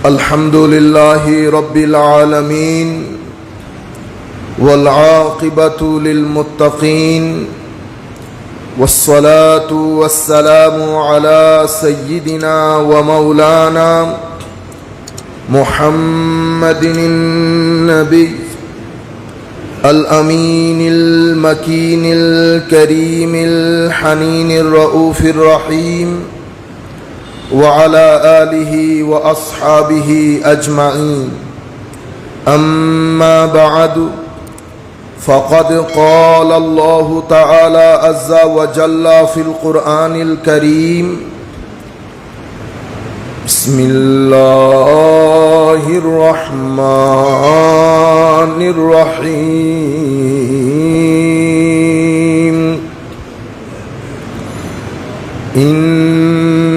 अल्हम्दुलिल्लाहि रब्बिल आलमीन वल आक़िबतु लिल मुत्तक़ीन वस्सलातु वस्सलामु अला सय्यिदिना व मौलाना मुहम्मदिन नबी अल-अमीनिल मकीनिल करीमिल हनीनिर रऊफ़िर रहीम व अला आलिहि व अस्हाबिहि अजमाइन अम्मा बअदु फ़क़द क़ाल अल्लाहु तआला अज़्ज़ा व जल्ला फ़िल क़ुरआनिल करीम बिस्मिल्लाहिर रहमानिर रहीम इन्नल्लाह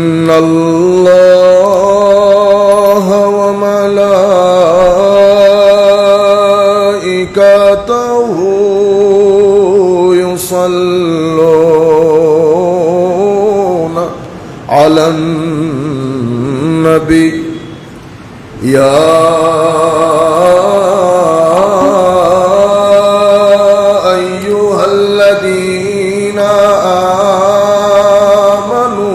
व मलाइकतहु युसल्लूना अलन नबी या अय्युहल्लज़ीना आमनू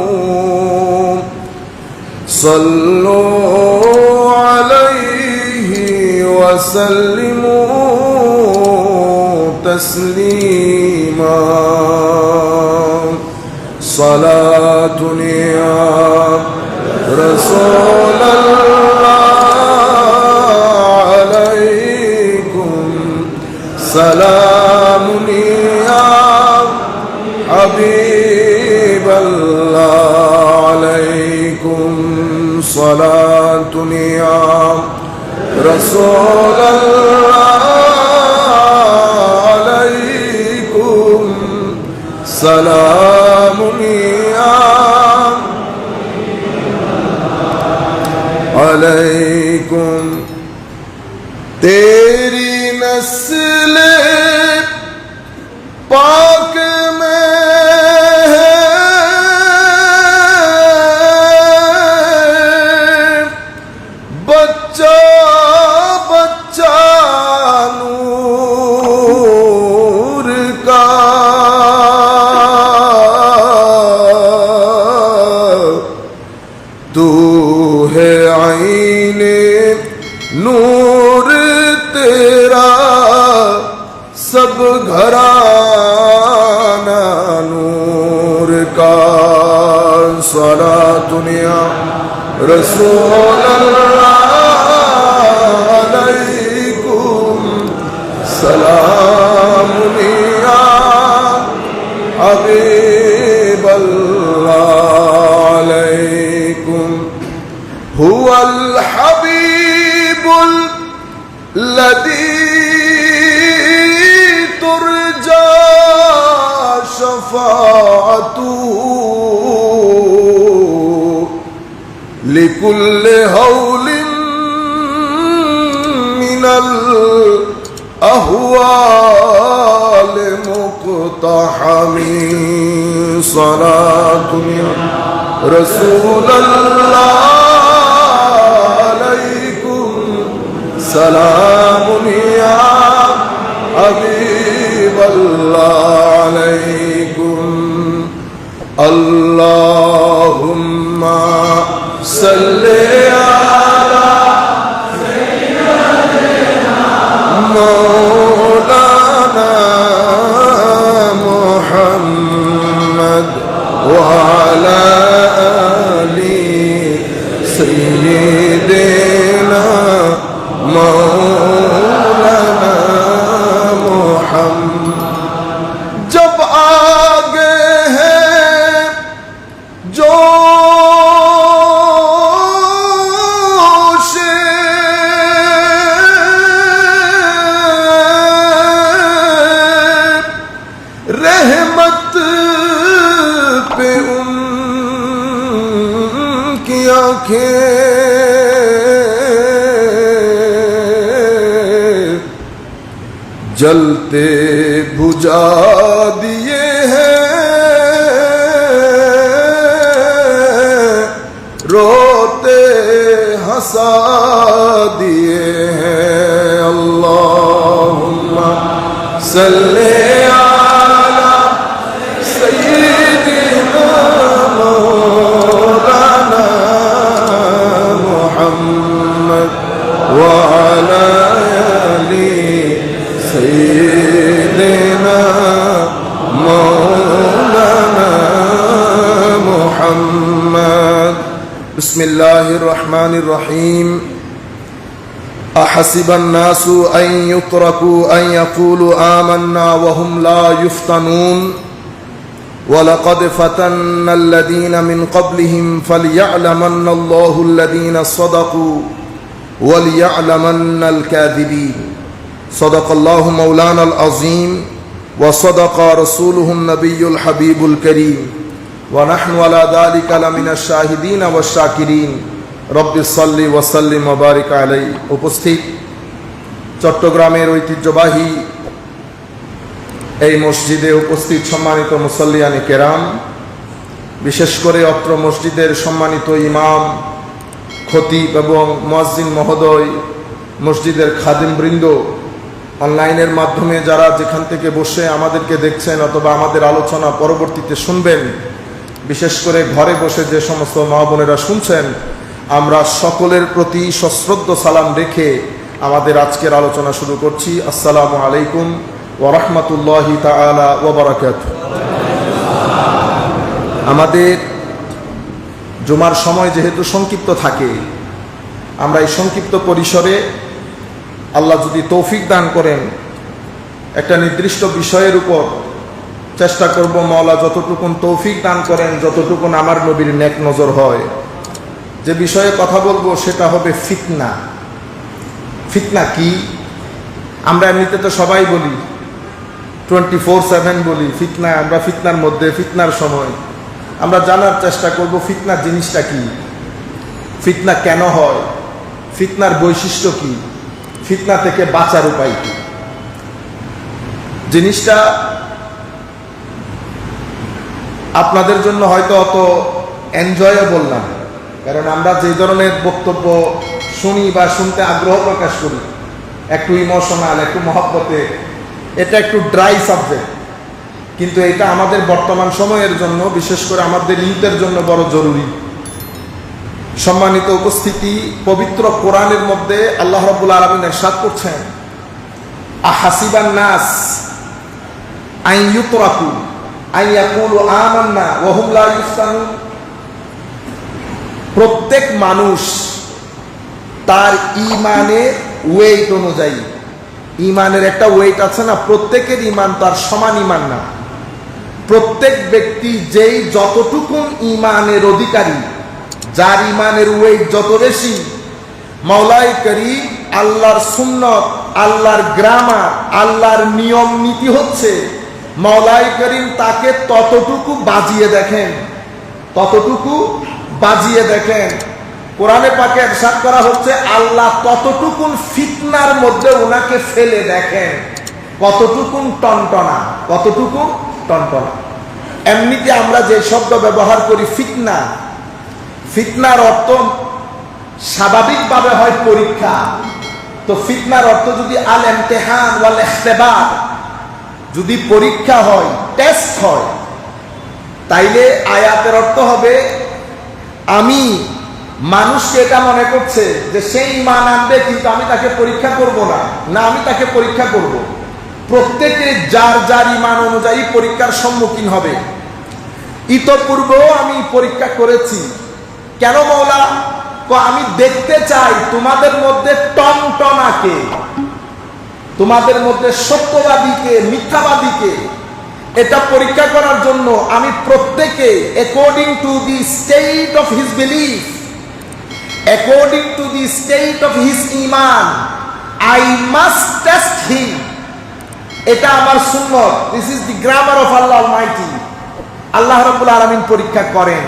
सल्लू अलैहि वसल्लिमू तस्लीमा सलातुन या रसूलल्लाह अलैकुम सलामुन या हबीबल्लाह अलैकुम सलातुन या रसूलल्लाह अलैकुम सलामुन या अलैकुम। तेरी नस्ल पाक में है बच्चा बच्चा नूर का, तू है आईने नूर तेरा सब घराना नूर का। सलातुन या रसूलल्लाह अलैकुम सलामुन या हबीबल्लाह अलैकुम। हुवल हबीबुल लज़ी तुरजा शफ़ाअतुहु लिकुल्लि हौलिन मिनल अहवाल मुक़्तहमी। सलातुन या रसूलल्लाह सलामुन या हबीबल्लाह अलैकुम। अल्लाहुम्मा सल्लि अला सय्यिदिना मौलाना मुहम्मद व अला आलि सय्यिदिना मौलाना मुहम्मद। जब आगे है जोश रहमत पे उनकी आंखें जलते बुझा दिए हैं रोते हंसा दिए हैं। अल्लाहुम्मा सल्ले अला सय्यिदिना मौलाना मुहम्मद व अला आलि सय्यिदिना मौलाना मुहम्मद। बिस्मिल्लाहिर रहमानिर रहीम। अहसिब अन्नासु अन युत्रकू अन यक़ूलू आमन्ना वहुम ला युफ्तनून वलक़द फ़तन्ना अल्लज़ीना मिन क़ब्लिहिम फ़लयअलमन्ना अल्लाहु अल्लज़ीना सदक़ू वलियअलमन्ना अल-काज़िबीन। सदक़ल्लाहु मौलानल अज़ीम व सदक़ रसूलुहुन नबियुल हबीबुल करीम व नहनु अला ज़ालिका लमिनश शाहिदीन व शाकिरीन। रब्बि सल्लि व सल्लिम व बारिक अलैहि। উপস্থিত চট্টগ্রামের ঐতিহ্যবাহী এই মসজিদে উপস্থিত সম্মানিত মুসল্লিয়ানে কেরাম, বিশেষ করে অত্র মসজিদের সম্মানিত ইমাম, খতিব এবং মুয়াজ্জিন মহোদয়, মসজিদের খাদিমবৃন্দ, অনলাইনের মাধ্যমে যারা যেখান থেকে বসে আমাদেরকে দেখছেন অথবা আমাদের আলোচনা পরবর্তীতে শুনবেন, বিশেষ করে ঘরে বসে যে সমস্ত মা বোনেরা শুনছেন, আমরা সকলের প্রতি সশ্রদ্ধ সালাম রেখে আমাদের আজকের আলোচনা শুরু করছি। আসসালামু আলাইকুম ওয়া রাহমাতুল্লাহি তাআলা ওয়া বারাকাতুহু। আমাদের জুমার সময় যেহেতু সংক্ষিপ্ত থাকে, আমরা এই সংক্ষিপ্ত পরিসরে আল্লাহ যদি তৌফিক দান করেন একটা নির্দিষ্ট বিষয়ের উপর চেষ্টা করব, মাওলা যতটুকুন তৌফিক দান করেন, যতটুকুন আমার নবীর নেক নজর হয়। যে বিষয়ে কথা বলবো সেটা হবে ফিতনা। ফিতনা কি? আমরা এমনিতে তো সবাই বলি, 24/7 বলি ফিতনা। আমরা ফিতনার মধ্যে, ফিতনার সময় আমরা জানার চেষ্টা করব ফিতনা জিনিসটা কি, ফিতনা কেন হয়, ফিতনার বৈশিষ্ট্য কি, ফিতনা থেকে বাঁচার উপায় কি। জিনিসটা আপনাদের জন্য হয়তো অত এনজয়েবল না, কারণ আমরা যে ধরনের বক্তব্য শুনি বা শুনতে আগ্রহ প্রকাশ করি, একটু ইমোশনাল, একটু মহব্বতে, এটা একটু ড্রাই সাবজেক্ট, কিন্তু এটা আমাদের বর্তমান সময়ের জন্য, বিশেষ করে আমাদের ইউথের জন্য বড় জরুরি। সম্মানিত উপস্থিতি, পবিত্র কোরআনের মধ্যে আল্লাহ রাব্বুল আলামিন ইরশাদ করছেন, আহাসিবান নাস আন ইউতরাকু আন ইয়াকুলু আমান্না ওয়া হুম লা ইফতানুন। প্রত্যেক মানুষ তার ইমানের ওয়েট অনুযায়ী, ইমানের একটা ওয়েট আছে না, প্রত্যেকের ইমান তার সমান ইমান না। প্রত্যেক ব্যক্তি যেই যতটুকুন ইমানের অধিকারী, যার ইমানের ওয়েট যত বেশি, মাওলাই করিম আল্লাহর সুন্নত, আল্লাহর গ্রামার, আল্লাহর নিয়ম নীতি হচ্ছে মাওলাই করিম তাকে ততটুকু বাজিয়ে দেখেন, ততটুকু বাজিয়ে দেখেন। কোরআনে পাকে ইরশাদ করা হচ্ছে আল্লাহ ততটুকুন ফিতনার মধ্যে ওনাকে ফেলে দেখেন কতটুকুন টনটনা, কতটুকুন টনটনা। এমনিতে আমরা যে শব্দ ব্যবহার করি ফিতনা, ফিতনার অর্থ স্বাভাবিকভাবে হয় পরীক্ষা। তো ফিতনার অর্থ যদি আল ইমতিহান ওয়াল ইখতিবার, যদি পরীক্ষা হয়, টেস্ট হয়, তাইলে আয়াতের অর্থ হবে আমি মানুষকে এটা মনে করছে যে সেই ঈমান আনবে, কিন্তু আমি তাকে পরীক্ষা করব না, না আমি তাকে পরীক্ষা করব। প্রত্যেকে যার যার ঈমান অনুযায়ী পরীক্ষার সম্মুখীন হবে। ইতপূর্বেও আমি পরীক্ষা করেছি। কেন মাওলা? আমি দেখতে চাই তোমাদের মধ্যে টনটনাকে, তোমাদের মধ্যে সত্যবাদীকে, মিথ্যাবাদীকে। এটা পরীক্ষা করার জন্য আমি প্রত্যেকে according to the state of his belief, according to the state of his ঈমান, আই মাস্ট টেস্ট হিম। এটা আমার সুন্নত। This is the grammar of Allah almighty. Allah রাব্বুল আলামিন পরীক্ষা করেন।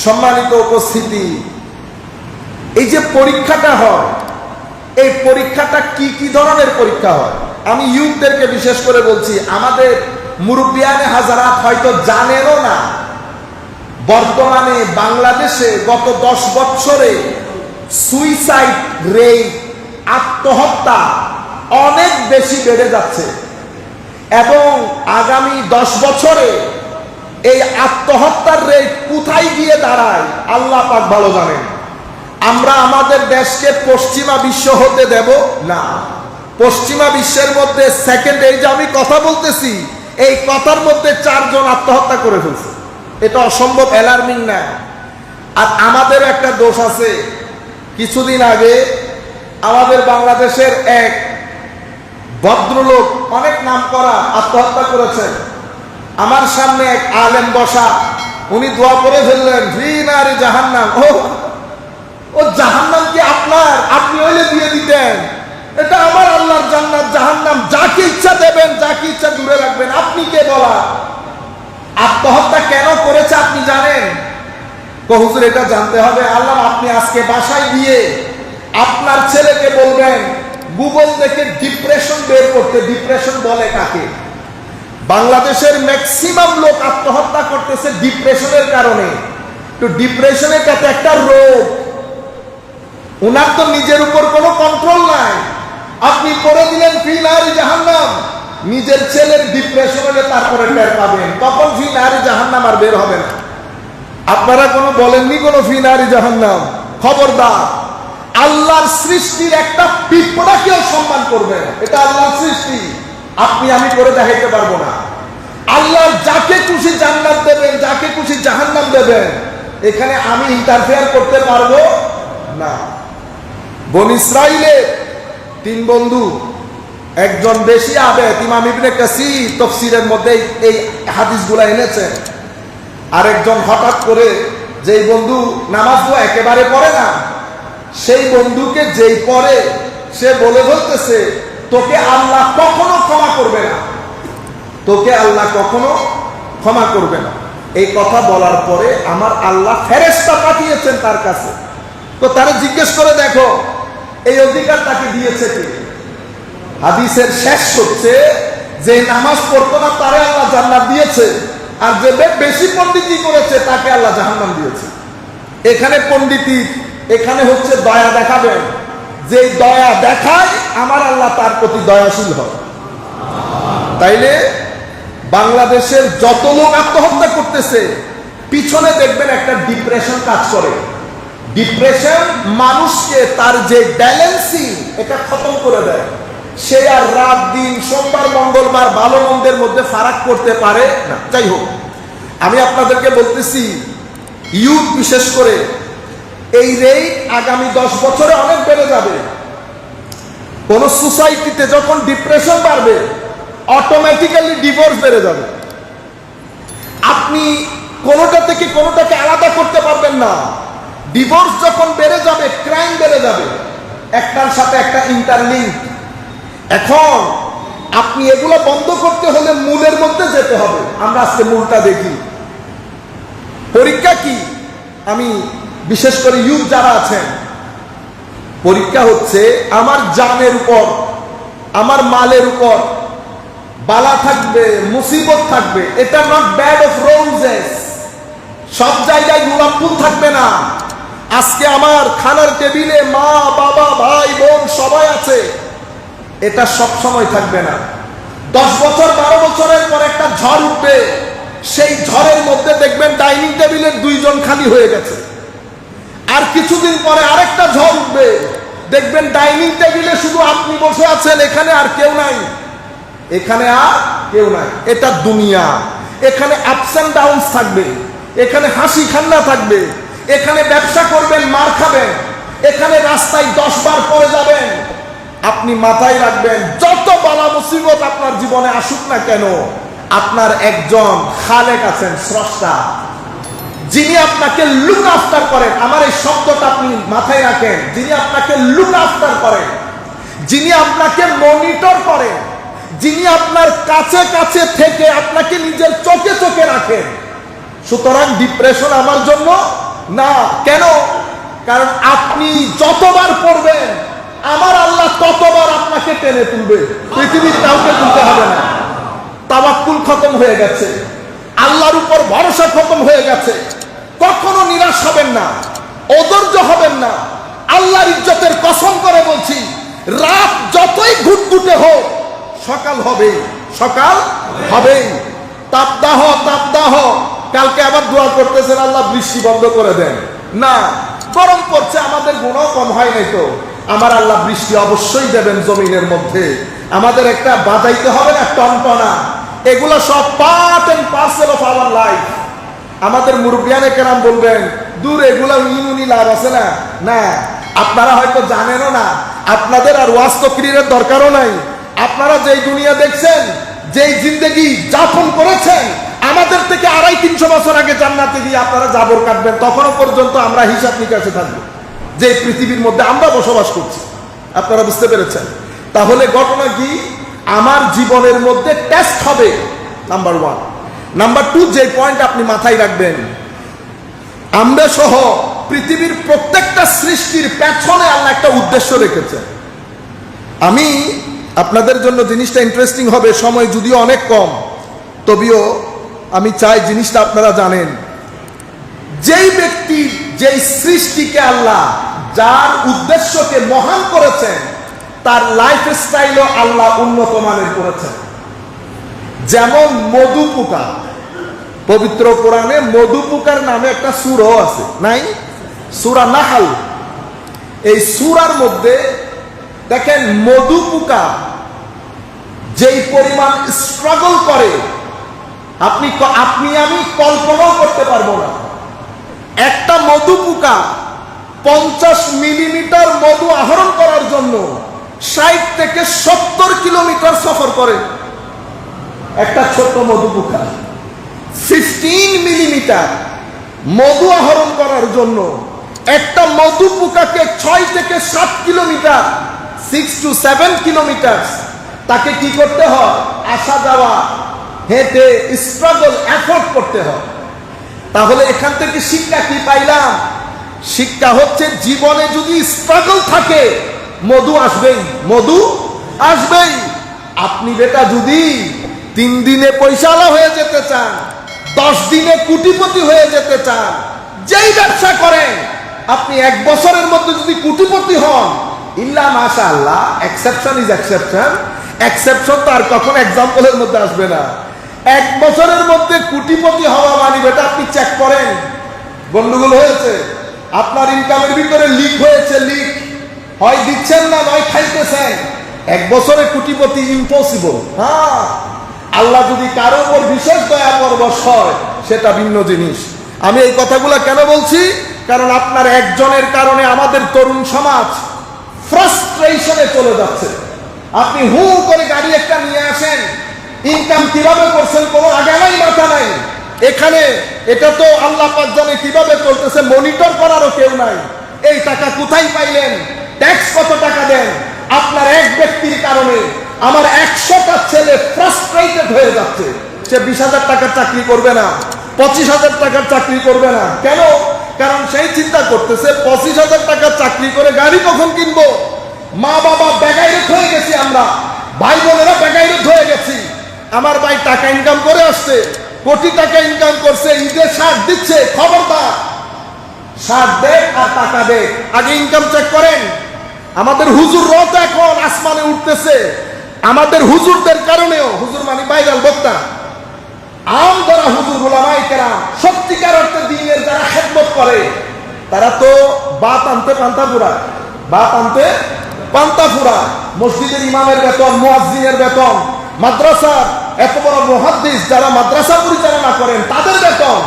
সম্মানিত উপস্থিতি, এই যে পরীক্ষাটা হয়, এই পরীক্ষাটা কি কি ধরনের পরীক্ষা হয়? আমি ইউথদেরকে বিশেষ করে বলছি, আমাদের মুরব্বিয়ানে হাজারাত হয়তো জানেনও না, বর্তমানে বাংলাদেশে গত 10 বছরে সুইসাইড রেট, আত্মহত্যা অনেক বেশি বেড়ে যাচ্ছে এবং আগামী 10 বছরে এই আত্মহত্যার রেট কোথায় গিয়ে দাঁড়ায় আল্লাহ পাক ভালো জানেন। আমরা আমাদের দেশকে পশ্চিমা বিশ্ব হতে দেব না। পশ্চিমা বিশ্বের মধ্যে সেকেন্ড, এই যে আমি কথা বলতেছি এই কথার মধ্যে 4 জন আত্মহত্যা করে ফেলছে। এটা অসম্ভব অ্যালার্মিং না? আর আমাদের একটা দোষ আছে। কিছুদিন আগে আমাদের বাংলাদেশের এক ভদ্রলোক, অনেক নাম করা, আত্মহত্যা করেছেন। আমার সামনে এক আলেম বসা, উনি দোয়া করে ফেললেন, ফি নারি জাহান্নাম। ও জাহান্নাম কি আপনার? আপনি হইলে দিয়ে দিতেন। এটা আমার আল্লাহর জান্নাত, জাহান্নাম যাকে ইচ্ছা দেবেন, যাকে ইচ্ছা দূরে রাখবেন। আপনি কে বলা? আত্মহত্যা কেন করেছে আপনি জানেন? হুজুর এটা জানতে হবে। আল্লাহ, আপনি আজকে বাসায় গিয়ে আপনার ছেলেকে বলবেন গুগল থেকে ডিপ্রেশন বের করতে। ডিপ্রেশন বলে কাকে? বাংলাদেশের ম্যাক্সিমাম লোক আত্মহত্যা করতেছে ডিপ্রেশনের কারণে। তো ডিপ্রেশনের কাছে একটা রোগ, উনার তো নিজের উপর কোনো কন্ট্রোল নাই। আপনি করে দিলেন ফি নারি জাহান্নাম, নিজের ছেলের ডিপ্রেশন হলে তারপরে টের পাবেন, তখন ফি নারি জাহান্নাম আর বের হবে না। আপনারা কোনো বলেননি কোনো ফি নারি জাহান্নাম? খবরদার, আল্লাহর সৃষ্টির একটা পিঁপড়াকেও সম্মান করবেন। এটা আল্লাহর সৃষ্টি, আপনি আমি করে দেখাইতে পারবো না। আল্লাহ যাকে খুশি জান্নাত দেবেন, যাকে খুশি জাহান্নাম দেবেন, এখানে আমি ইন্টারফেয়ার করতে পারবো না। বনী ইসরাইলের 3 বন্ধু, একজন বেশি আবেদ, ইমাম ইবনে কাসির তাফসীরের মধ্যে এই হাদিসগুলো এনেছেন। আরেকজন হঠাৎ করে, যেই বন্ধু নামাজ একেবারে পড়ে না, সেই বন্ধুকে যেই পড়ে সে বলে বলতেছে, তোকে আল্লাহ কখনো ক্ষমা করবে না, তোকে আল্লাহ কখনো ক্ষমা করবে না। এই কথা বলার পরে আমার আল্লাহ ফেরেশতা পাঠিয়েছেন তার কাছে। তো তারা জিজ্ঞেস করে দেখো এই অধিকার তাকে দিয়েছে কে? হাদিসের শেষ হচ্ছে যে নামাজ পড়তো না তারে আল্লাহ জান্নাত দিয়েছে, আর যে বেশি পণ্ডিতি করেছে তাকে আল্লাহ জাহান্নাম দিয়েছে। এখানে পণ্ডিতি, এখানে হচ্ছে দয়া দেখাবেন। যে দয়া দেখায় আমার আল্লাহ তার প্রতি দয়াশীল হয়। তাইলে বাংলাদেশের যত লোক আত্মহত্যা করতেছে পিছনে দেখবেন একটা ডিপ্রেশন কাজ করে। ডিপ্রেশন মানুষকে তার যে ব্যালেন্সিং এটা খতম করে দেয়। সে আর রাত দিন, সোমবার মঙ্গলবার ভালো মন্দের মধ্যে ফারাক করতে পারে না। যাই হোক, আমি আপনাদেরকে বলতেছি ইউথ বিশেষ করে এই রেট আগামী 10 বছরে অনেক বেড়ে যাবে। কোন সোসাইটিতে যখন ডিপ্রেশন বাড়বে অটোমেটিক্যালি ডিভোর্স বেড়ে যাবে। আপনি কোনোটা থেকে কোনোটাকে আলাদা করতে পারবেন না। ডিভোর্স যখন বেড়ে যাবে, ক্রাইম বেড়ে যাবে, একটার সাথে একটা ইন্টারলিঙ্ক। এখন আপনি এগুলো বন্ধ করতে হলে মূলের মধ্যে যেতে হবে। আমরা আজকে মূলটা দেখি। পরীক্ষা কি? আমি বিশেষ করে ইউথ যারা আছেন, পরীক্ষা হচ্ছে আমার জানের উপর, আমার মালের উপর বালা থাকবে, মুসিবত থাকবে। এটা নট ব্যাড অফ রোজেস, সব জায়গায় গোলাপ ফুল থাকবে না। আজকে আমার খানার টেবিলে মা বাবা ভাই বোন সবাই আছে, এটা সব সময় থাকবে না। 10 বছর 12 বছরের পর একটা ঝড় উঠবে, সেই ঝড়ের মধ্যে দেখবেন ডাইনিং টেবিলের 2 জন খালি হয়ে গেছে। আর কিছুদিন পরে আরেকটা ঝড় উঠবে, দেখবেন ডাইনিং টেবিলে শুধু আপনি বসে আছেন, এখানে আর কেউ নাই, এখানে আর কেউ নাই। এটা দুনিয়া, এখানে আপস এন্ড ডাউনস থাকবে, এখানে হাসি কান্না থাকবে, এখানে ব্যবসা করবেন মার খাবেন, এখানে রাস্তায় 10 বার পড়ে যাবেন। আপনি মাথায় রাখবেন, যত বালা মুসিবত আপনার জীবনে আসুক না কেন, আপনার একজন খালেক আছেন, স্রষ্টা, যিনি আপনাকে লুক আফটার করেন। আমার এই শব্দটা আপনি মাথায় রাখেন, যিনি আপনাকে লুক আফটার করেন, যিনি আপনাকে মনিটর করেন, যিনি আপনার কাছে কাছে থেকে আপনাকে নিজের চোখে চোখে রাখেন। সুতরাং ডিপ্রেশন আমার জন্য না। কেন? কারণ আপনি যতবার পড়বেন আমার আল্লাহ ততবার আপনাকে টেনে তুলবে, পৃথিবীর কাউকে তুলতে হবে না। তাওয়াক্কুল খতম হয়ে গেছে, আল্লাহর উপর ভরসা খতম হয়ে গেছে। কখনো নিরাশ হবেন না, অধৈর্য হবেন না। আল্লাহর ইজ্জতের কসম করে বলছি, রাত যতই ঘুটঘুটে হোক সকাল হবেই, সকাল হবেই। তাপদাহ তাপদাহ, কালকে আবার দোয়া করতেছেন আল্লাহ বৃষ্টি বন্ধ করে দেন, না গরম পড়ছে, আমাদের গুণও কম হয় নাই তো। আমার আল্লাহ বৃষ্টি অবশ্যই দেবেন জমিনের মধ্যে। আমাদের একটা বাজাইতে হবে না টনটনা, এগুলো সব part and parcel of our life. আমাদের মুরব্বিয়ানে কেরাম বলবেন দূর এগুলা ইউনি লাভ আছে না, না আপনারা হয়তো জানেনও না, আপনাদের আর ওয়াজ তকরীরের দরকারও নাই। আপনারা যেই দুনিয়া দেখছেন, যেই জিন্দেগি যাপন করেছেন, আমাদের থেকে 250-300 বছর আগে জান্নাতে গিয়ে আপনারা জাবর কাটবেন, তখনও পর্যন্ত আমরা হিসাব নিকাশে থাকবো যে পৃথিবীর মধ্যে আমরা বসবাস করছি। আপনারা বুঝতে পেরেছেন? তাহলে ঘটনা কি, আমার জীবনের মধ্যে টেস্ট হবে, নাম্বার 1। নাম্বার 2, যে পয়েন্ট আপনি মাথায় রাখবেন, আমরা সহ পৃথিবীর প্রত্যেকটা সৃষ্টির পেছনে আল্লাহ একটা উদ্দেশ্য রেখেছেন। আমি আপনাদের জন্য জিনিসটা ইন্টারেস্টিং হবে, সময় যদিও অনেক কম, তবেও আমি চাই জিনিসটা আপনারা জানেন। যেই ব্যক্তি, যেই সৃষ্টিকে আল্লাহ যার উদ্দেশ্যকে মহান করেছেন, তার লাইফ স্টাইলও আল্লাহ উন্নত মানের করেছেন। যেমন মধু পোকা, পবিত্র কোরআনে মধু পোকার নামে একটা সূরা আছে, নাই? সূরা নাহল। এই সূরার মধ্যে দেখেন মধু পোকা যেই পরিমাণ স্ট্রাগল করে আপনি আমি কল্পনাও করতে পারবো না। একটা মধু পোকা 50 মিলিমিটার মধু আহরণ করার জন্য 60 থেকে 70 কিলোমিটার সফর করে। একটা ছোট্ট মধু পোকা 15 মিলিমিটার মধু আহরণ করার জন্য একটা মধু পোকাকে 6 থেকে 7 কিলোমিটার, 6 to 7 কিলোমিটার তাকে কি করতে হয়? আসা যাওয়া, হেঁটে স্ট্রাগল, এফোর্ট করতে হয়। তাহলে এখান থেকে শিক্ষা কি পাইলাম? শিক্ষা হচ্ছে জীবনে যদি স্ট্রাগল থাকে মধু আসবেই, মধু আসবেই। আপনি বেটা যদি 3 দিনে পয়সাওয়ালা হয়ে যেতে চান, 10 দিনে কোটিপতি হয়ে যেতে চান, যেই ব্যবসা করেন, আপনি 1 বছরের মধ্যে যদি কোটিপতি হন, ইল্লা মাশাআল্লাহ, এক্সেপশন ইজ এক্সেপশন, এক্সেপশন তো আর কখনো এক্সাম্পলের মধ্যে আসবে না। 1 বছরের মধ্যে কোটিপতি হওয়া মানে বেটা আপনি চেক করেন, গন্ডগোল হয়েছে, আপনার ইনকামের ভিতরে লিক হয়েছে, লিক হয় দিচ্ছেন না, নয় খাইতেছেন। 1 বছরে কোটিপতি ইম্পসিবল। হ্যাঁ, আল্লাহ যদি কারো উপর বিশেষ দয়া পরবশ হয় সেটা ভিন্ন জিনিস। আমি এই কথাগুলো কেন বলছি? কারণ আপনার একজনের কারণে আমাদের তরুণ সমাজ ফ্রাস্ট্রেশনে চলে যাচ্ছে। আপনি হু করে গাড়ি একটা নিয়ে আসেন, ইনকাম কিভাবে করছেন কোনো আগা নাই মাথা নাই। এখানে এটা তো আল্লাহ পাক জানে কিভাবে চলতেছে, মনিটর করারও কেউ নাই। এই টাকা কোথায় পাইলেন, ট্যাক্স কত টাকা দেন? আপনার এক ব্যক্তির কারণে আমার 100টা ছেলে ফ্রাস্ট্রেটেড হয়ে যাচ্ছে। সে 20,000 টাকার চাকরি করবে না, 25,000 টাকার চাকরি করবে না। কেন? কারণ সেই চিন্তা করতেছে 25,000 টাকার চাকরি করে গাড়ি কখন কিনবো। মা বাবা বেগাইরত হয়ে গেছি, আমরা ভাই বোনেরা বেগাইরত হয়ে গেছি। আমার ভাই টাকা ইনকাম করে আসছে, কোটি টাকা ইনকাম করছে, ঈদের শার্ট দিচ্ছে, খবরদার, শার্ট দেখ আর টাকা দেখ, আগে ইনকাম চেক করেন। আমাদের হুজুররাও তো এখন আসমানে উঠতেছে। আমাদের হুজুরদের কারণেও, হুজুর মানে বাইরাল বক্তা, আম যারা হুজুর উলামায়ে কেরাম সত্যিকার অর্থে দ্বীনের যারা খেদমত করে, তারা তো বাত আনতে পান্তা ফুরায়, বাত আনতে পান্তা ফুরায়। মসজিদের ইমামের বেতন, মুয়াজ্জিনের বেতন, মাদ্রাসার এত বড় মুহাদ্দিস যারা মাদ্রাসা পরিচালনা করেন তাদের বেতন।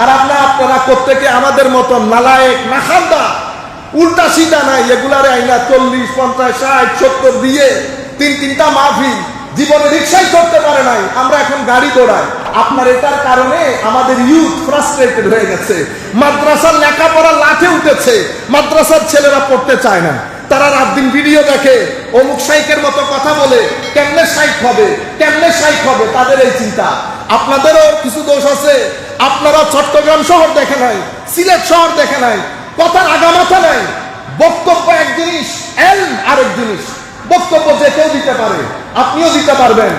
আর আপনারা প্রত্যেকে আমাদের মতন নালায়েক, নাখান্দা, উল্টা সিধা নাই, এগুলারে আইনা 40, 50, 60, 70 দিয়ে 3-3টা মাহফিল, জীবনে রিক্সায় চড়তে পারে নাই, আমরা এখন গাড়ি দৌড়াই। আপনার এটার কারণে আমাদের ইউথ ফ্রাস্ট্রেটেড হয়ে গেছে। মাদ্রাসার লেখাপড়া লাঠে উঠেছে, মাদ্রাসার ছেলেরা পড়তে চায় না। তারা রাত দিন ভিডিও দেখে, অমুক শাইখের মতো কথা বলে, কেমনে শাইখ হবে, কেমনে শাইখ হবে, তাদের এই চিন্তা। আপনাদেরও কিছু দোষ আছে। আপনারা চট্টগ্রাম শহর দেখে নাই, সিলেট শহর দেখে নাই, কথার আগামাথা নাই। বক্তব্য এক জিনিস, এলম আরেক জিনিস। বক্তব্য যে কেউ দিতে পারে, আপনিও দিতে পারবেন,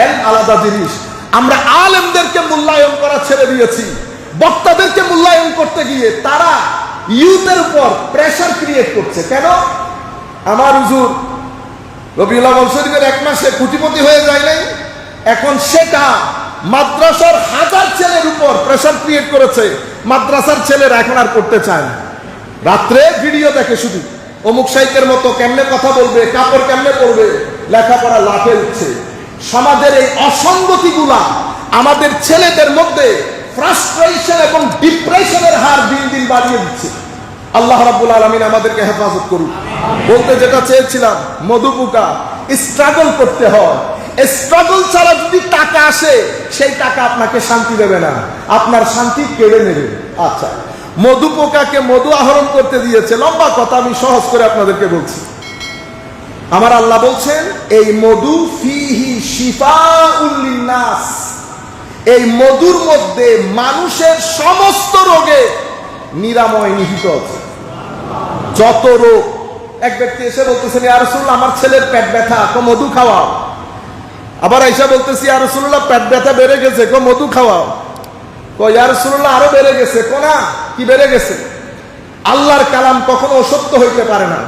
এলম আলাদা জিনিস। আমরা আলেমদেরকে মূল্যায়ন করা ছেড়ে দিয়েছি। বক্তাদেরকে মূল্যায়ন করতে গিয়ে তারা ইউথের উপর প্রেসার ক্রিয়েট করছে। কেন? আমার হুজুর রবিউল আউয়াল শরীফের 1 মাসে কোটিপতি হয়ে যায় নাই, এখন সেটা মাদ্রাসার 1000 ছেলের উপর প্রেসার ক্রিয়েট করেছে। মাদ্রাসার ছেলেরা এখন আর করতে চায় না। রাত্রে ভিডিও দেখে শুধু অমুক শাইখের মতো কেমনে কথা বলবে, কাপড় কেমনে পরবে, লেখাপড়া লাফে উঠছে। সমাজের এই অসঙ্গতিগুলা আমাদের ছেলেদের মধ্যে ফ্রাস্ট্রেশন এবং ডিপ্রেশনের হার দিন দিন বাড়িয়ে দিচ্ছে। আল্লাহ রাব্বুল আলামিন আমাদেরকে হেফাজত করুন। বলতে যেটা চেয়েছিলাম, মধুপুকা স্ট্রাগল করতে হয়। স্ট্রাগল ছাড়া যদি টাকা আসে, সেই টাকা আপনাকে শান্তি দেবে না, আপনার শান্তি কেড়ে নেবে। আচ্ছা, মধুপোকাকে মধু আহরণ করতে দিয়েছে, লম্বা কথা, আমি সহজ করে আপনাদেরকে বলছি। আমার আল্লাহ বলছেন এই মধু ফিহি শিফাউল লিন্নাস, এই মধুর মধ্যে মানুষের সমস্ত রোগে নিরাময় নিহিত আছে। যত রোগ। এক ব্যক্তি এসে বলতেছেন, ইয়া রাসূলুল্লাহ আমার ছেলের পেট ব্যথা, মধু খাওয়াও। আবার আয়েশা বলতেছি, ইয়া রাসূলুল্লাহ পেট ব্যথা বেড়ে গেছে, মধু খাওয়াও। ইয়া রাসূলুল্লাহ আরো বেড়ে গেছে, না কি বেড়ে গেছে? আল্লাহর কালাম কখনো অসত্য হইতে পারে না।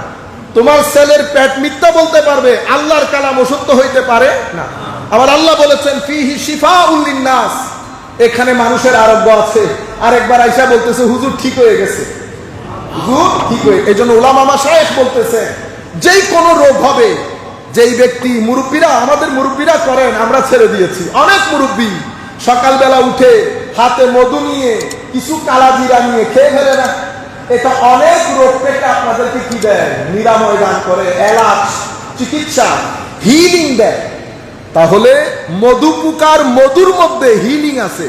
তোমার ছেলের পেট মিথ্যা বলতে পারবে, আল্লাহর কালাম অসত্য হইতে পারে না। আবার আল্লাহ বলেছেন ফিহি শিফাউল লিন্নাস, এখানে মানুষের আরোগ্য আছে। আরেকবার আয়েশা বলতেছে, হুজুর ঠিক হয়ে গেছে, হুজুর ঠিক হয়ে। এই জন্য উলামা মাশায়েখ বলতেছে যেই কোনো রোগ হবে, যেই ব্যক্তি, মুরব্বীরা, আমাদের মুরব্বীরা করেন, আমরা ছেড়ে দিয়েছি। অনেক মুরব্বী সকালবেলা উঠে হাতে মধু নিয়ে কিছু কালাজিরা নিয়ে খেয়ে ফেলে না। এটা অনেক রোগ থেকে আপনাদেরকে কি দেয়? নিরাময় দান করে, এলাচ, চিকিৎসা, হিলিং দেয়। তাহলে মধুপোকার মধুর মধ্যে হিলিং আছে।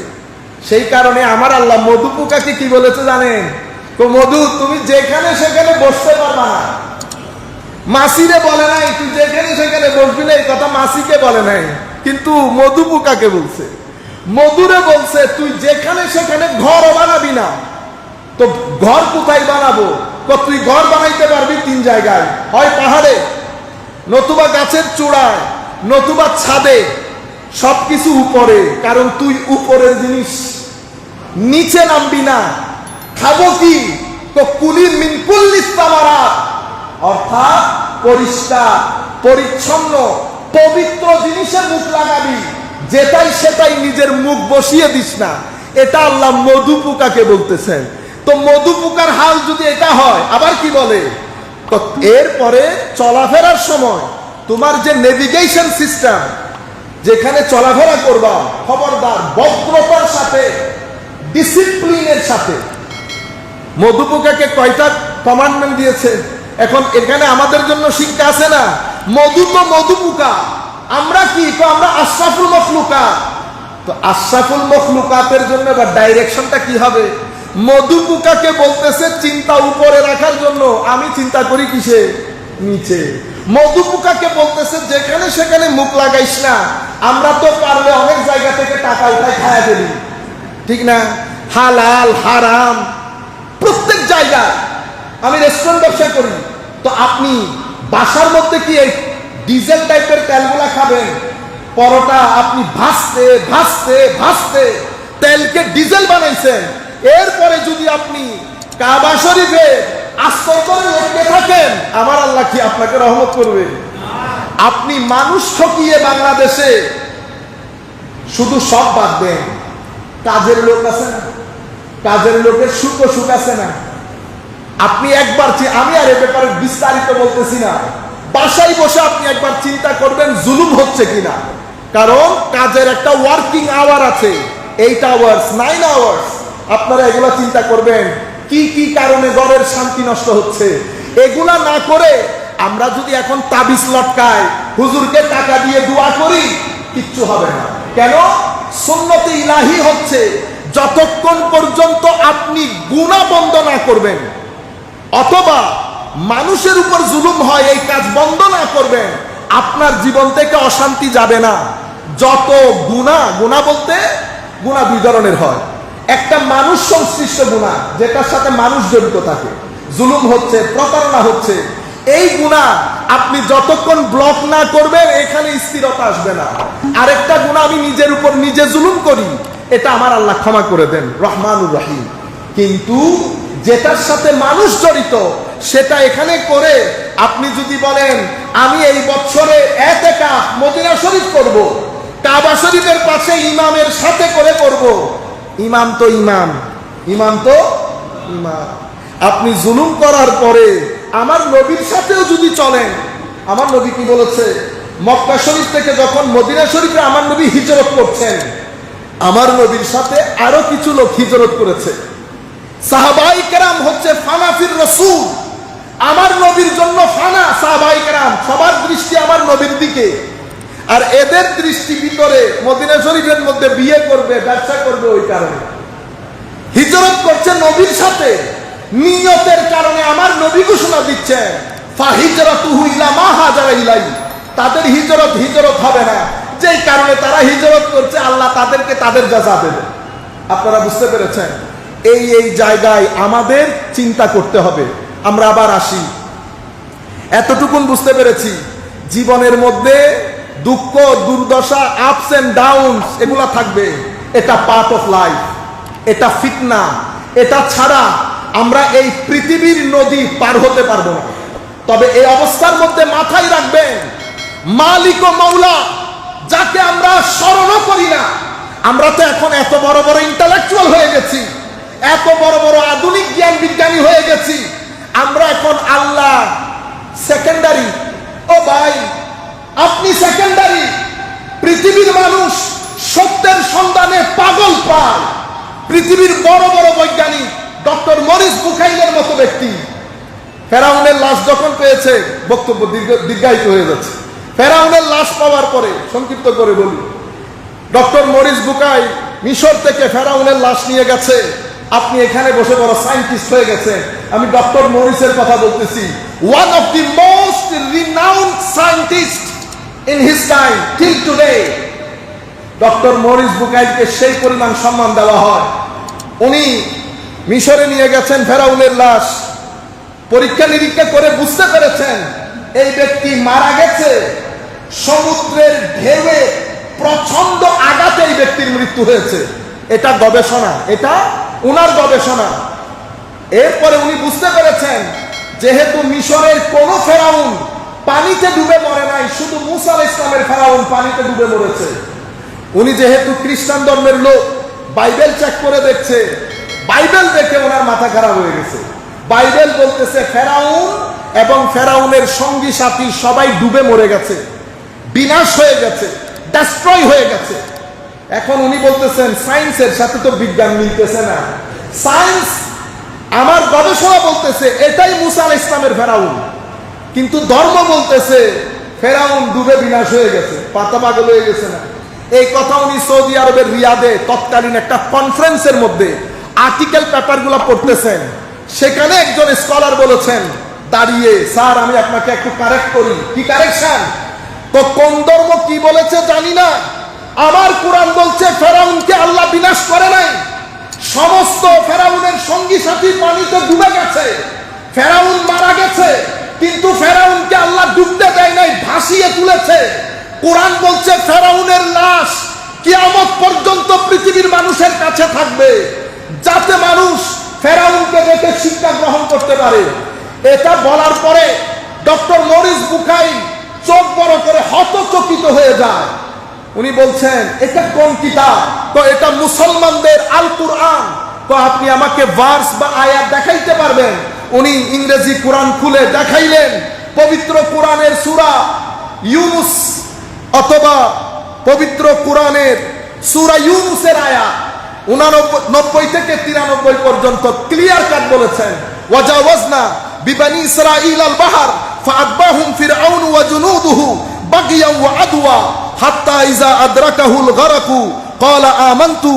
সেই কারণে আমার আল্লাহ মধুপোকাকে কি বলেছে জানেন? তো মধু তুমি যেখানে সেখানে বসতে পারবা না। মাসিরে বলে নাই তুই যেখানে সেখানে বসবি না, এই কথা মাসিকে বলে নাই, কিন্তু মধুপোকাকে বলছে। মধুরে বলছে তুই যেখানে সেখানে ঘর বানাবি না। তো ঘর কোথায় বানাবো? তুই ঘর বানাইতে পারবি 3 জায়গায়, হয় পাহাড়ে, নতুবা গাছের চূড়ায়, নতুবা ছাদে, সবকিছু উপরে। কারণ তুই উপরের জিনিস, নিচে নামবি না। খাবো কি? তো কুলির মিন কুল্লিস সামারাত, অর্থাৎ পরিষ্কার পরিচ্ছন্ন পবিত্র জিনিসে মুখ লাগাবি, যেটাই সেটাই নিজের মুখ বসিয়ে দিস না। এটা আল্লাহ মধুপোকাকে বলতেছেন। তো মধুপোকার হাল যদি এটা হয়, আবার কি বলে? তো এরপরে চলাফেরার সময় তোমার যে নেভিগেশন সিস্টেম, যেখানে চলাফেরা করবা, খবরদার ভদ্রতার সাথে, ডিসিপ্লিনের সাথে। মধুপোকাকে কয়টা কমান্ডমেন্ট দিয়েছে? এখন এখানে আমাদের জন্য শিক্ষা আছে না? মধু তো মধুপোকা, আমরা কি? আমরা আশরাফুল মখলুকাত। তো আশরাফুল মখলুকাতের জন্য এবার ডাইরেকশনটা কি হবে? মধুপোকাকে বলতেছে চিন্তা উপরে রাখার জন্য, আমি চিন্তা করি কিসে? নিচে। মধুপোকাকে বলতেছে যেখানে সেখানে মুখ লাগাইস না। আমরা তো পারলে অনেক জায়গা থেকে টাকা উঠাই খায়া ফেলি, ঠিক না? হালাল হারাম প্রত্যেক জায়গায়। আমি রেস্টুরেন্ট ব্যবসা করি, তো আপনি বাসার মধ্যে কি এই ডিজেল টাইপের তেলগুলা খাবেন? পরোটা আপনি ভাজতে ভাজতে ভাজতে তেলকে ডিজেল বানাইছেন। এরপরে যদি আপনি কাবা শরীফে আস্তর করে লটকে থাকেন, আমার আল্লাহ কি আপনাকে রহমত করবে? আপনি মানুষ ঠকিয়ে বাংলাদেশে শুধু সব বাদ দেন, কাজের লোক আছে না? কাজের লোকের সুখ সুখ আছে না? আপনি একবার, আমি আর এ ব্যাপারে বিস্তারিত বলতেছি না, বাসায় বসে আপনি একবার চিন্তা করবেন জুলুম হচ্ছে কিনা। কারণ কাজের একটা ওয়ার্কিং আওয়ার আছে, 8 আওয়ার্স 9 আওয়ার্স। আপনারা এগুলা চিন্তা করবেন কি কি কারণে ঘরের শান্তি নষ্ট হচ্ছে। এগুলা না করে আমরা যদি এখন তাবিজ লটকাই, হুজুরকে টাকা দিয়ে দোয়া করি, কিচ্ছু হবে না। কেন? সুন্নতে ইলাহি হচ্ছে যতক্ষণ পর্যন্ত আপনি গুনাহ বন্ধ না করবেন, অথবা মানুষের উপর জুলুম হয়, এই কাজ বন্ধ না করবেন, আপনার জীবন থেকে অশান্তি যাবে না। যত গুনাহ বলতে গুনাহ 2 ধরনের হয়। একটা মানুষ সংশ্লিষ্ট গুনাহ, যেটার সাথে মানুষ জড়িত থাকে, জুলুম হচ্ছে, প্রতারণা হচ্ছে, এই গুনাহ আপনি যতক্ষণ ব্লক না করবেন এখানে স্থিরতা আসবে না। আরেকটা গুনাহ আমি নিজের উপর নিজে জুলুম করি, এটা আমার আল্লাহ ক্ষমা করে দেন, রহমানুর রহিম। কিন্তু যেটার সাথে মানুষ জড়িত সেটা এখানে করে আপনি যদি বলেন আমি এই বছরে ইতিকাফ মদিনা শরীফ করব, কাবা শরীফের পাশে ইমামের সাথে করে করব, ইমাম তো ইমাম, ইমাম তো ইমাম। আপনি জুলুম করার পরে আমার নবীর সাথেও যদি চলেন, আমার নবী কি বলেছে, মক্কা শরীফ থেকে যখন মদিনা শরীফে আমার নবী হিজরত করছেন, আমার নবীর সাথে আরো কিছু লোক হিজরত করেছে। সাহাবাই কেরাম হচ্ছে ফানাফির রাসূল, আমার নবীর জন্য ফানা। সাহাবাই কেরাম সবার দৃষ্টি আমার নবীর দিকে, আর এদের দৃষ্টি ভিতরে মদিনা শরীফের মধ্যে বিয়ে করবে, ব্যবসা করবে, ওই কারণে হিজরত করছে নবীর সাথে। নিয়তের কারণে আমার নবী ঘোষণা দিচ্ছেন ফাহিজরাতুহু ইলা মা হাজারা ইলাইহি, তাদের হিজরত হিজরত হবে না, যেই কারণে তারা হিজরত করছে আল্লাহ তাদেরকে তাদের জাযা দেবে। আপনারা বুঝতে পেরেছেন? এই জায়গায় আমাদের চিন্তা করতে হবে। আমরা আবার আসি, এতটুকুন বুঝতে পেরেছি, জীবনের মধ্যে দুঃখ দুর্দশা, আপস এন্ড ডাউনস এগুলা থাকবে, এটা পার্ট অফ লাইফ, এটা ফিতনা। এটা ছাড়া আমরা এই পৃথিবীর নদী পার হতে পারবো না। তবে এই অবস্থার মধ্যে মাথায় রাখবেন, মালিক ও মাওলা যাকে আমরা স্মরণ করি না। আমরা তো এখন এত বড় বড় ইন্টেলেকচুয়াল হয়ে গেছি, এত বড় বড় আধুনিক জ্ঞান বিজ্ঞানী হয়ে গেছি, আমরা এখন আল্লাহ সেকেন্ডারি। ও ভাই, আপনি সেকেন্ডারি। পৃথিবীর মানুষ সত্যের সন্ধানে পাগল পায়। পৃথিবীর বড় বড় বৈজ্ঞানিক ডক্টর মরিস বুখাইলের মতো ব্যক্তি ফেরাউনের লাশ যখন পেয়েছে, বক্তব্য দীর্ঘায়িত হয়ে যাচ্ছে, ফেরাউনের লাশ পাওয়ার পরে সংক্ষিপ্ত করে বলি, ডক্টর মরিস বুখাইল মিশর থেকে ফেরাউনের লাশ নিয়ে গেছে। আপনি এখানে বসে বড় সায়েন্টিস্ট হয়ে গেছেন, আমি ডক্টর মরিসের কথা বলতেছি। One of the most renowned scientist in his time till today. Doctor Maurice বুখাইলকে সেই পরিমাণ সম্মান দেওয়া হয়। উনি মিশরে নিয়ে গেছেন ফেরাউনের লাশ, পরীক্ষা নিরীক্ষা করে বুঝতে পেরেছেন এই ব্যক্তি মারা গেছে সমুদ্রের ঢেউয়ে প্রচন্ড আঘাতে এই ব্যক্তির মৃত্যু হয়েছে। এটা গবেষণা, এটা উনার গবেষণা। এরপরে উনি বুঝতে পেরেছেন যেহেতু মিশরের কোন ফেরাউন পানিতে ডুবে মরে নাই, শুধু মুসা আলাইহিস সালামের ফেরাউন পানিতে ডুবে মরেছে। উনি যেহেতু খ্রিস্টান ধর্মের লোক, বাইবেল চেক করে দেখছে, বাইবেল দেখে ওনার মাথা খারাপ হয়ে গেছে। বাইবেল বলতেছে ফেরাউন এবং ফেরাউনের সঙ্গী সাথী সবাই ডুবে মরে গেছে, বিনাশ হয়ে গেছে, ডেস্ট্রয় হয়ে গেছে। এখন উনি বলতেছেন সায়েন্সের সাথে তো বিজ্ঞান মিলতেছে না। সায়েন্স, আমার গবেষণা বলতেছে এটাই মুসা আলাইহিস সালামের ফেরাউন, কিন্তু ধর্ম বলতেছে ফেরাউন ডুবে বিনাশ হয়ে গেছে, পাতা পাগল হয়ে গেছে না। এই কথা উনি সৌদি আরবের রিয়াদে তৎকালীন একটা কনফারেন্সের মধ্যে আর্টিকেল পেপারগুলো পড়তেছেন। সেখানে একজন স্কলার বলেছেন দাঁড়িয়ে, স্যার আমি আপনাকে একটু কারেক্ট করি। কি কারেকশন? তো কোন ধর্ম কি বলেছে জানি না, আমার কোরআন বলছে ফেরাউনকে আল্লাহ বিনাশ করে নাই, সমস্ত ফেরাউনের সঙ্গী সাথী পানিতে ডুবে গেছে, ফেরাউন মারা গেছে, কিন্তু ফেরাউনকে আল্লাহ ডুবতে দেয় নাই, ভাসিয়ে তুলেছে। কোরআন বলছে ফেরাউনের লাশ কিয়ামত পর্যন্ত পৃথিবীর মানুষের কাছে থাকবে, যাতে মানুষ ফেরাউনকে দেখে শিক্ষা গ্রহণ করতে পারে। এটা বলার পরে ডক্টর মরিস বুখাইল চোখ বড় করে হতচকিত হয়ে যায়। উনি বলছেন এটা কোন কিতাব? তো এটা মুসলমানদের আল কুরআন। তো আপনি আমাকে ভার্স বা আয়াত দেখাইতে পারবেন? উনি ইংরেজি কোরআন খুলে দেখাইলেন, পবিত্র কোরআনের সূরা ইউনুস অথবা পবিত্র কোরআনের সূরা ইউনুসের আয়াত 89 থেকে 93 পর্যন্ত ক্লিয়ার কাট বলেছেন, ওয়াজাওয়াজনা বিবানি ইসরাঈল আল বাহর ফাআতবাহুম ফিরআউন ওয়া জুনুদুহু বাগিয়ান ওয়া আদওয়া হাত্তা ইযা আদরাকাহুল গরকু ক্বালা আমানতু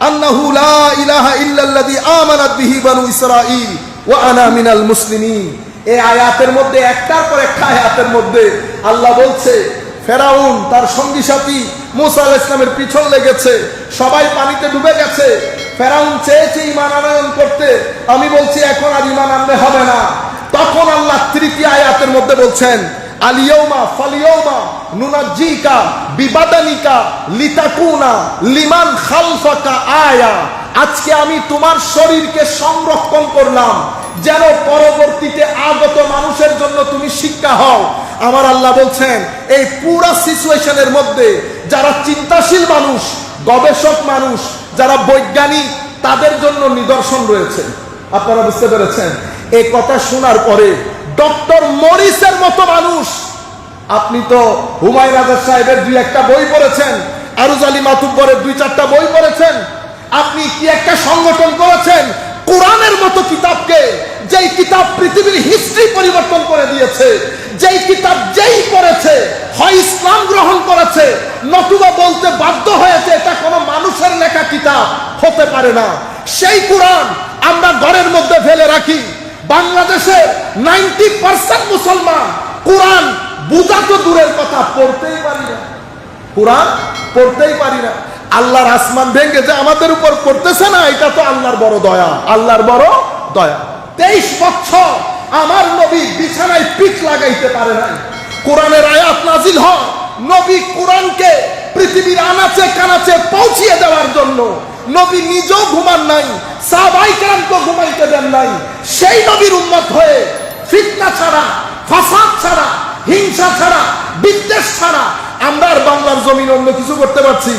আন্নাহু লা ইলাহা ইল্লাল্লাযী আমানাত বিহি বানু ইসরাঈল ওয়া আনা মিনাল মুসলিমিন। এই আয়াতের মধ্যে একটার পর একটা আয়াতের মধ্যে আল্লাহ বলছে ফেরাউন তার সঙ্গী সাথী মুসা আলাইহিস সালামের পিছন লেগেছে, সবাই পানিতে ডুবে গেছে। ফেরাউন চেয়েছে ঈমান আনয়ন করতে, আমি বলছি এখন আর ঈমান আনতে হবে না। তখন আল্লাহ তৃতীয় আয়াতের মধ্যে বলছেন আলিয়াউমা ফালিয়াউমা নুনাজ্জিকা বিবাদানিকা লিতাকুনা লিমান খালফাকা আয়া। আজকে আমি তোমার শরীরকে সংরক্ষণ করলাম যেন পরবর্তীতে আগত মানুষের জন্য তুমি শিক্ষা হও। আমার আল্লাহ বলছেন এই পুরা সিচুয়েশনের মধ্যে যারা চিন্তাশীল মানুষ, গবেষক মানুষ, যারা বৈজ্ঞানিক, তাদের জন্য নিদর্শন রয়েছে। আপনারা বুঝতে পেরেছেন? এই কথা শোনার পরে ডক্টর মরিসের মতো মানুষ, আপনি তো হুমায়ুন আজাদ সাহেবের 2-1টা বই পড়েছেন, আরুজ আলী মাতুব্বরের 2-4টা বই পড়েছেন, আপনি কি একটা সংগঠন করেছেন কোরআনের মতো কিতাবকে, যেই কিতাব পৃথিবীর হিস্ট্রি পরিবর্তন করে দিয়েছে, যেই কিতাব যেই পড়েছে হয় ইসলাম গ্রহণ করেছে, নতুবা বলতে বাধ্য হয়েছে এটা কোনো মানুষের লেখা কিতাব হতে পারে না। সেই কোরআন আমরা ঘরের মধ্যে ফেলে রাখি। বাংলাদেশের 90% মুসলমান কোরআন বুঝা তো দূরের কথা, পড়তেই পারি না, কোরআন পড়তেই পারি না। আল্লাহর আসমান ভেঙে যে আমাদের উপর পড়তেছে না, এটা তো আল্লাহর বড় দয়া, আল্লাহর বড় দয়া। 23 বছর আমার নবী বিছানায় পিঠ লাগাইতে পারে নাই। কোরআনের আয়াত নাজিল হয়, নবী কোরআনকে পৃথিবীর আনাচে কানাচে পৌঁছিয়ে দেওয়ার জন্য নবী নিজেও ঘুমান নাই, সাহাবায়ে কেরামকে ঘুমাইতে দেন নাই। সেই নবীর উম্মত হয়ে ফিতনা ছাড়া, ফাসাদ ছাড়া, হিংসা ছাড়া, বিদ্বেষ ছাড়া আমরা আর বাংলার জমিন অন্য কিছু করতে পারছি?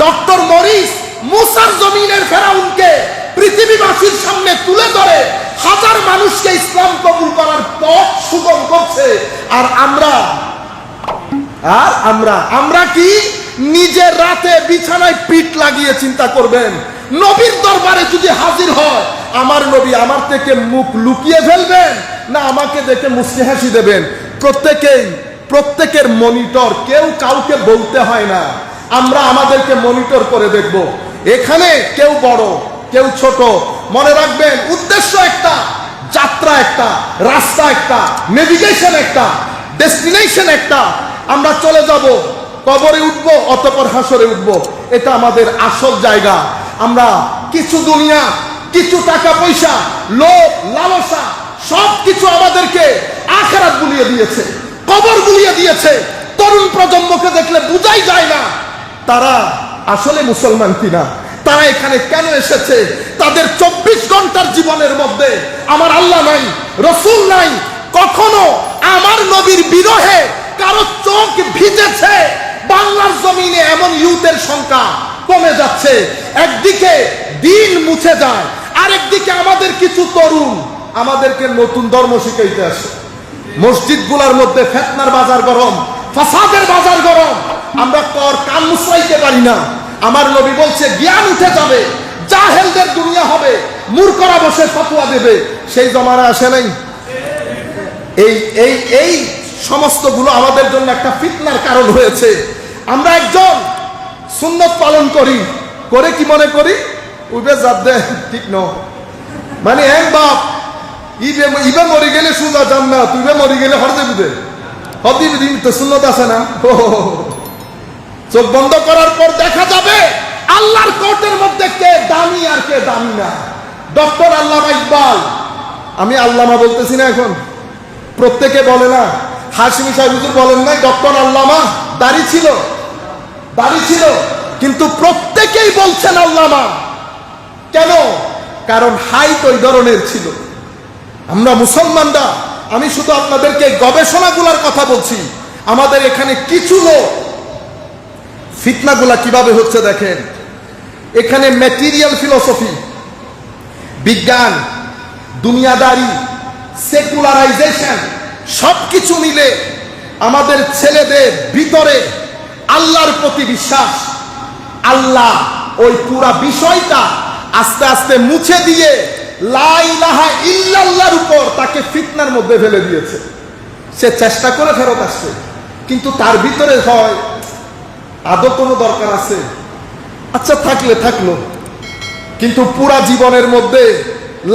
ডক্টর মরিস মুসার জমিনের ফেরাউনকে পৃথিবীবাসীর সামনে তুলে ধরে হাজার মানুষকে ইসলাম কবুল করার পথ সুগম করছে। আর আমরা কি নিজের রাতে বিছানায় পিঠ লাগিয়ে চিন্তা করবেন? নবীর দরবারে যদি হাজির হয় আমার নবী আমার থেকে মুখ লুকিয়ে ফেলবেন না আমাকে দেখে মুস্কি হাসি দেবেন? প্রত্যেকের মনিটর, কেউ কাউকে বলতে হয় না, আমরা আমাদেরকে মনিটর করে দেখব। এখানে কেউ বড় কেউ ছোট, মনে রাখবেন উদ্দেশ্য একটা, যাত্রা একটা, রাস্তা একটা, নেভিগেশন একটা, ডেস্টিনেশন একটা। আমরা চলে যাব, কবরে উঠব, অতঃপর হাসরে উঠব, এটা আমাদের আসল জায়গা। আমরা কিছু দুনিয়া, কিছু টাকা পয়সা, লোভ লালসা সবকিছু আমাদেরকে আখিরাত ভুলিয়ে দিয়েছে, কবর ভুলিয়ে দিয়েছে। তরুণ প্রজন্মকে দেখলে বোঝাই যায় না তারা আসলে মুসলমান কিনা, তারা এখানে কেন এসেছে। তাদের 24 ঘন্টার জীবনের মধ্যে আমার আল্লাহ নাই, রসুল নাই। কখনো আমার নবীর বিরহে কারো চোখ ভিজেছে? বাংলার জমিনে এমন ইউথের সংখ্যা কমে যাচ্ছে। একদিকে দিন মুছে যায়, আরেকদিকে আমাদের কিছু তরুণ আমাদেরকে নতুন ধর্ম শিখাইতে আসে। মসজিদগুলোর মধ্যে ফিতনার বাজার গরম, ফাসাদের বাজার গরম, আমরা কান মুছাইতে পারি না। আমার নবী বলছে জ্ঞান উঠে যাবে, জাহেলদের দুনিয়া হবে, মূর্খরা বসে ফতোয়া দেবে। সেই জমানা আসে নাই? এই সমস্ত গুলো আমাদের জন্য একটা ফিতনার কারণ হয়েছে। আমরা একজন সুন্নত পালন করি, করে কি মনে করি উবে যাবে ঠিক ন, মানে এক বাপ ইবে মরি গেলে সুজা যান না, তুইবে মরি গেলে হরদে বুঝে হদিব দিন তো সুন্নত আছে না। চোখ বন্ধ করার পর দেখা যাবে আল্লাহর কোর্টের মধ্যে কে দামি আর কে দামি না। ডক্টর আল্লামা ইকবাল, আমি আল্লামা বলতেছি না, এখন প্রত্যেকে বলে না, হাশমি সাহেব হুজুর বলেন নাই ডক্টর আল্লামা, দাড়ি ছিল, কিন্তু প্রত্যেকেই বলছেন আল্লামা। কেন? কারণ হাইট ওই ধরনের ছিল। আমরা মুসলমানরা, আমি শুধু আপনাদেরকে গবেষণাগুলোর কথা বলছি। আমাদের এখানে কিছু লোক ফিতনাগুলা কিভাবে হচ্ছে দেখেন। এখানে ম্যাটেরিয়াল ফিলোসফি, বিজ্ঞান, দুনিয়াদারি, সেকুলারাইজেশন সবকিছু মিলে আমাদের ছেলেদের ভিতরে আল্লাহর প্রতি বিশ্বাস, আল্লাহ ওই পুরা বিষয়টা আস্তে আস্তে মুছে দিয়ে লা ইলাহা ইল্লাল্লাহর উপর তাকে ফিতনার মধ্যে ফেলে দিয়েছে। সে চেষ্টা করে ফেরত আসছে, কিন্তু তার ভিতরে হয় আদৌ কোনো দরকার আছে? আচ্ছা থাকলো, কিন্তু পুরা জীবনের মধ্যে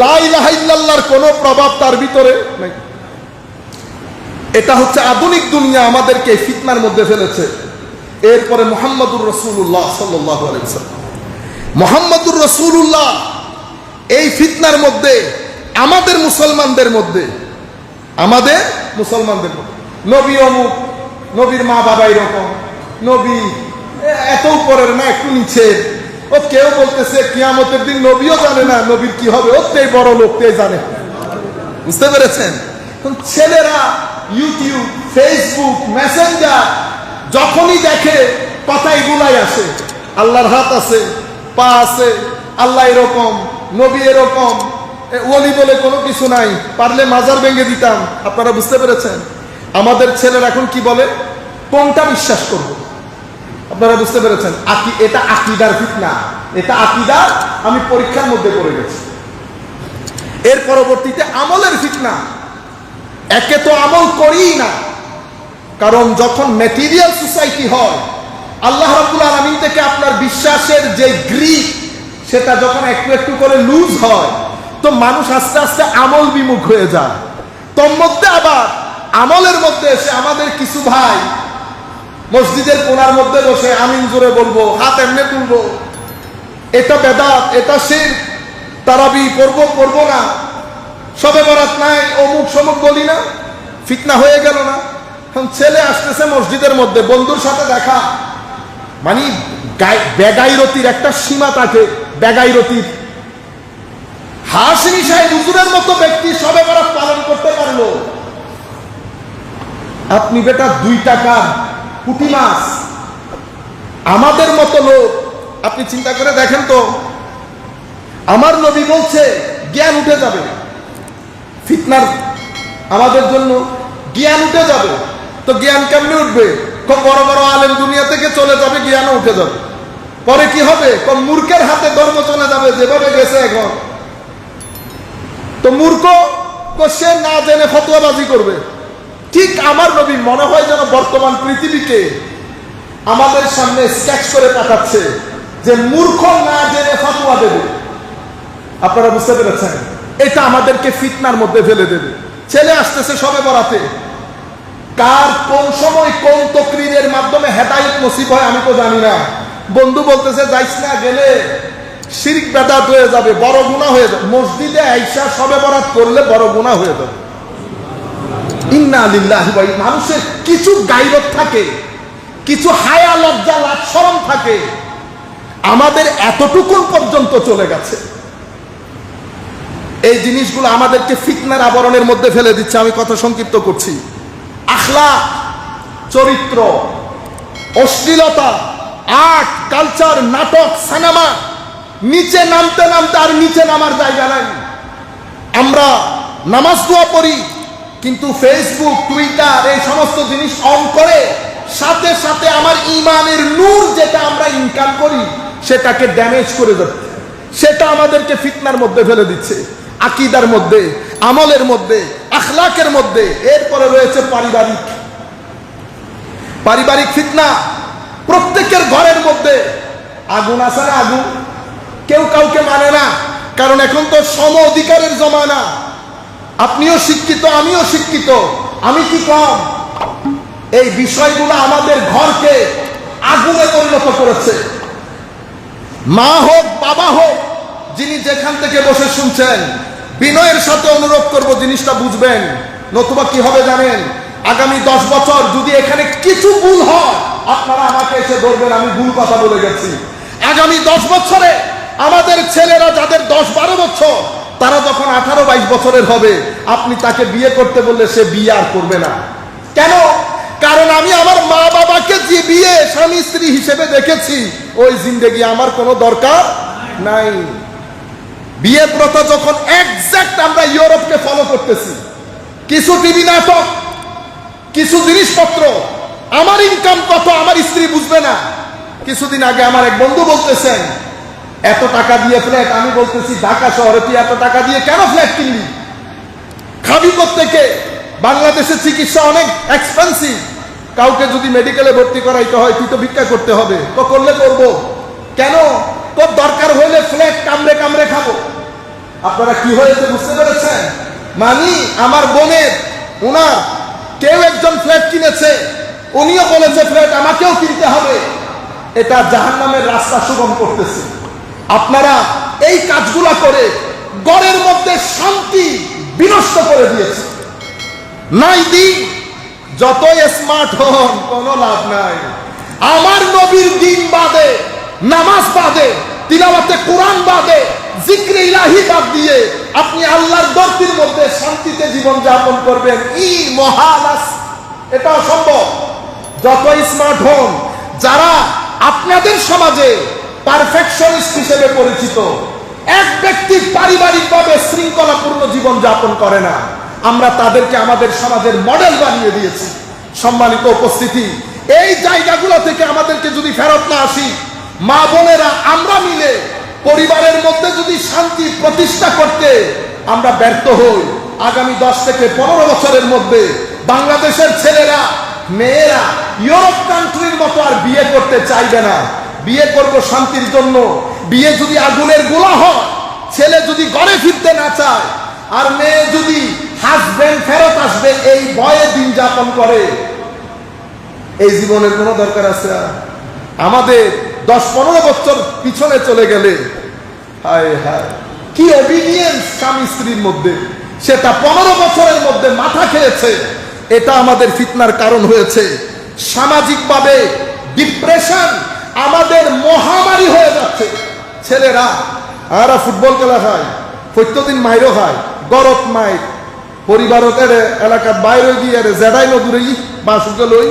লা ইলাহা ইল্লাল্লাহর কোনো প্রভাব তার ভিতরে নাই। এটা হচ্ছে আধুনিক দুনিয়া আমাদেরকে ফিতনার মধ্যে ফেলেছে। এরপরে মুহাম্মদুর রাসূলুল্লাহ সাল্লাল্লাহু আলাইহি ওয়াসাল্লাম, মুহাম্মদুর রাসূলুল্লাহ এই ফিতনার মধ্যে আমাদের মুসলমানদের মধ্যে নবী অমুক, নবীর মা বাবা এরকম, নবী এত উপরের না একটু নিচে। ও কেউ বলতেছে কিয়ামতের দিন নবীও জানে না নবীর কি হবে, ওর তেই বড় লোকটাই জানে। বুঝতে পেরেছেন? ছেলেরা ইউটিউব, ফেসবুক, মেসেঞ্জার যখনই দেখে কথা এগুলাই আসে, আল্লাহর হাত আছে, পা আছে, আল্লাহ এরকম, নবী এরকম, ওলি বলে কোনো কিছু নাই, পারলে মাজার ভেঙে দিতাম। আপনারা বুঝতে পেরেছেন? আমাদের ছেলেরা এখন কি বলে, কোনটা বিশ্বাস করব? আপনারা বুঝতে পেরেছেন? এটা আকীদার ফিতনা, এটা আকীদার। আমি পরীক্ষার মধ্যে পড়ে গেছি। এর পরবর্তীতে আমলের ফিতনা। একে তো আমল করিই না, কারণ যখন ম্যাটেরিয়াল সোসাইটি হয়, আল্লাহ রাব্বুল আলামিন থেকে আপনার বিশ্বাসের যে গ্রিপ, সেটা যখন একটু একটু করে লুজ হয়, তো মানুষ আস্তে আস্তে আমল বিমুখ হয়ে যায়। তোর মধ্যে আবার আমলের মধ্যে এসে আমাদের কিছু ভাই মসজিদের কোণার মধ্যে বসে আমিন জোরে বলবো, হাত এমনি তুলবো, এটা বেদাত, এটা শিরক, তারাবি পড়বো না, শবে বরাত নাই, অমুক সমুক বলি না। ফিতনা হয়ে গেল না? এখন ছেলে আসতেছে মসজিদের মধ্যে, বন্ধুর সাথে দেখা, মানে বেগাইরতির একটা সীমা থাকে। বেগাইরতির হাসিনী সাহেব হুজুরের মতো ব্যক্তি শবে বরাত পালন করতে পারলো, আপনি বেটা 2 টাকা পুঁটি মাছ, আমাদের মতো লোক। আপনি চিন্তা করে দেখেন তো, আমার নবী বলছে জ্ঞান উঠে যাবে, ফিতনার আমাদের জন্য জ্ঞান উঠে যাবে। তো জ্ঞান কেমনে উঠবে? খুব বড় বড় আলেম দুনিয়া থেকে চলে যাবে, জ্ঞানও উঠে যাবে। পরে কি হবে? কম মূর্খের হাতে ধর্ম চলে যাবে, যেভাবে গেছে এখন। তো মূর্খ সে না জেনে ফতোয়াবাজি করবে। ঠিক আমার নবী মনে হয় যেন বর্তমান পৃথিবীকে আমাদের সামনে স্কেচ করে পাঠাচ্ছে যে মূর্খ না জেনে ফতোয়া দেবে। আপনারা বুঝতে পেরেছেন? এটা আমাদেরকে ফিতনার মধ্যে ফেলে দেবে। ছেলে আসতেছে শবে বরাতে, কার কোন সময় কোন তাকরীরের মাধ্যমে হেদায়েত নসিব হয় আমি তো জানি না। বন্ধু বলতেছে যাইস না, গেলে শিরক বেদাত হয়ে যাবে, বড় গুনাহ হয়ে যাবে। মসজিদে আইসা শবে বরাত করলে বড় গুনাহ হয়ে যাবে। ইন্না লিল্লাহি ওয়া ইন্না। মানুষের কিছু গায়রত থাকে, কিছু হায়া, লজ্জা, লাজ, শরম থাকে, আমাদের এতটুকু পর্যন্ত চলে গেছে। এই জিনিসগুলো আমাদেরকে ফিতনার আবরণের মধ্যে ফেলে দিচ্ছে। আমি কথা সংক্ষিপ্ত করছি। আখলাক, চরিত্র, অশ্লীলতা, আর্ট, কালচার, নাটক, সিনেমা, নিচে নামতে নামতে আর নিচে নামার জায়গা নাই। আমরা নামাজ দোয়া পড়ি, কিন্তু ফেসবুক, টুইটার এই সমস্ত জিনিস অন করে সাথে সাথে আমার ইমানের নূর যেটা আমরা ইনকাম করি সেটাকে ড্যামেজ করে যাচ্ছে। সেটা আমাদেরকে ফিতনার মধ্যে ফেলে দিচ্ছে, আকীদার মধ্যে, আমলের মধ্যে, আখলাকের মধ্যে। এরপরে রয়েছে পারিবারিক ফিতনা। প্রত্যেকের ঘরের মধ্যে আগুন আছে না? আগুন কেউ কাউকে মানে না, কারণ এখন তো সম অধিকারের জমানা। আপনিও শিক্ষিত, আমিও শিক্ষিত, আমি কি কম? এই বিষয়গুলো আমাদের ঘরকে আগুনে পরিণত করেছে। মা হোক, বাবা হোক, যিনি যেখান থেকে বসে শুনছেন, বিনয়ের সাথে অনুরোধ করব জিনিসটা বুঝবেন। নতুবা কি হবে জানেন? আগামী 10 বছর যদি এখানে কিছু ভুল হয়, আপনারা আমাকে এসে ধরবেন আমি ভুল কথা বলে গেছি। আগামী 10 বছরে আমাদের ছেলেরা যাদের 10-12 বছর, তারা যখন 18-22 বছরের হবে, আপনি তাকে বিয়ে করতে বললে সে বিয়ে আর করবে না। কেন? কারণ আমি আমার মা বাবাকে যে বিয়ে স্বামী স্ত্রী হিসেবে দেখেছি, ওই জিন্দেগি আমার কোনো দরকার নাই। বিয়ে প্রথা যখন এক্সাক্ট আমরা ইউরোপকে ফলো করতেছি, কিছু টিভি নাটক, কিছু জিনিসপত্র, আমার ইনকাম কত আমার স্ত্রী বুঝবে না। কিছুদিন আগে আমার এক বন্ধু বলতেছেন এত টাকা দিয়ে ফ্ল্যাট। আমি বলতেছি ঢাকা শহরে তুই এত টাকা দিয়ে কেন ফ্ল্যাট কিনবি? খাবি কোত্থেকে? বাংলাদেশের চিকিৎসা অনেক এক্সপেন্সিভ। কাউকে যদি মেডিকেলে ভর্তি করাইতে হয় তুই তো ভিক্ষা করতে হবে। তো করলে করবো কেন? তোর দরকার হইলে ফ্ল্যাট কামড়ে কামড়ে খাবো। আপনারা কি হয়েছে বুঝতে পেরেছেন? মানি আমার বোনের ওনার কেউ একজন ফ্ল্যাট কিনেছে, উনিও বলেছে ফ্ল্যাট আমাকেও কিনতে হবে। এটা জাহান্নামের রাস্তা সুগম করতেছে। আপনারা এই কাজগুলা করে ঘরের মধ্যে শান্তি বিনষ্ট করে দিয়েছে। নাই দিন যতই স্মার্ট হন কোনো লাভ নাই। আমার নবীর দিন বাদে, নামাজ বাদে, তিলাওয়াতে কোরআন বাদে, জিক্রে ইলাহি বাদ দিয়ে আপনি আল্লাহর দরদির মধ্যে শান্তিতে জীবন যাপন করবেন, মহালাস, এটা অসম্ভব। যতই স্মার্ট হন, যারা আপনাদের সমাজে পারফেকশনিস্ট হিসেবে পরিচিত, এক ব্যক্তি পারিবারিকভাবে শৃঙ্খলাপূর্ণ জীবন যাপন করে না, আমরা তাদেরকে আমাদের সমাজের মডেল বানিয়ে দিয়েছি। সম্মানিত উপস্থিতি, এই জায়গাগুলো থেকে আমাদেরকে যদি ফেরত না আসি, মা বোনেরা আমরা মিলে পরিবারের মধ্যে যদি শান্তি প্রতিষ্ঠা করতে আমরা ব্যর্থ হই, আগামী 10 থেকে 15 বছরের মধ্যে বাংলাদেশের ছেলেরা মেয়েরা ইউরোপ কান্ট্রির মতো আর বিয়ে করতে চাইবে না। বিয়ে করব শান্তির জন্য। বিয়ে যদি আগুনের গোলা হয়, ছেলে যদি ঘরে ফিরতে না চায়, আর মেয়ে যদি হাজবেন্ড ফেরত আসবে এই ভয়ে দিন যাপন করে, এই জীবনের কোনো দরকার আছে? আমাদের 10-15 বছর পিছনে চলে গেলে, হায় হায় কি অবিডিয়েন্স স্বামী স্ত্রীর মধ্যে, সেটা 15 বছরের মধ্যে মাথা খেয়েছে। এটা আমাদের ফিতনার কারণ হয়েছে। সামাজিকভাবে ডিপ্রেশন আমাদের মহামারী হয়ে যাচ্ছে। ছেলেরা আরা ফুটবল খেলা খায়, প্রত্যেকদিন মাইরও খায়, গরত মাইর, পরিবারত এলাকার বাইরে গিয়ে জেডাই নদূরে বা সুকে লই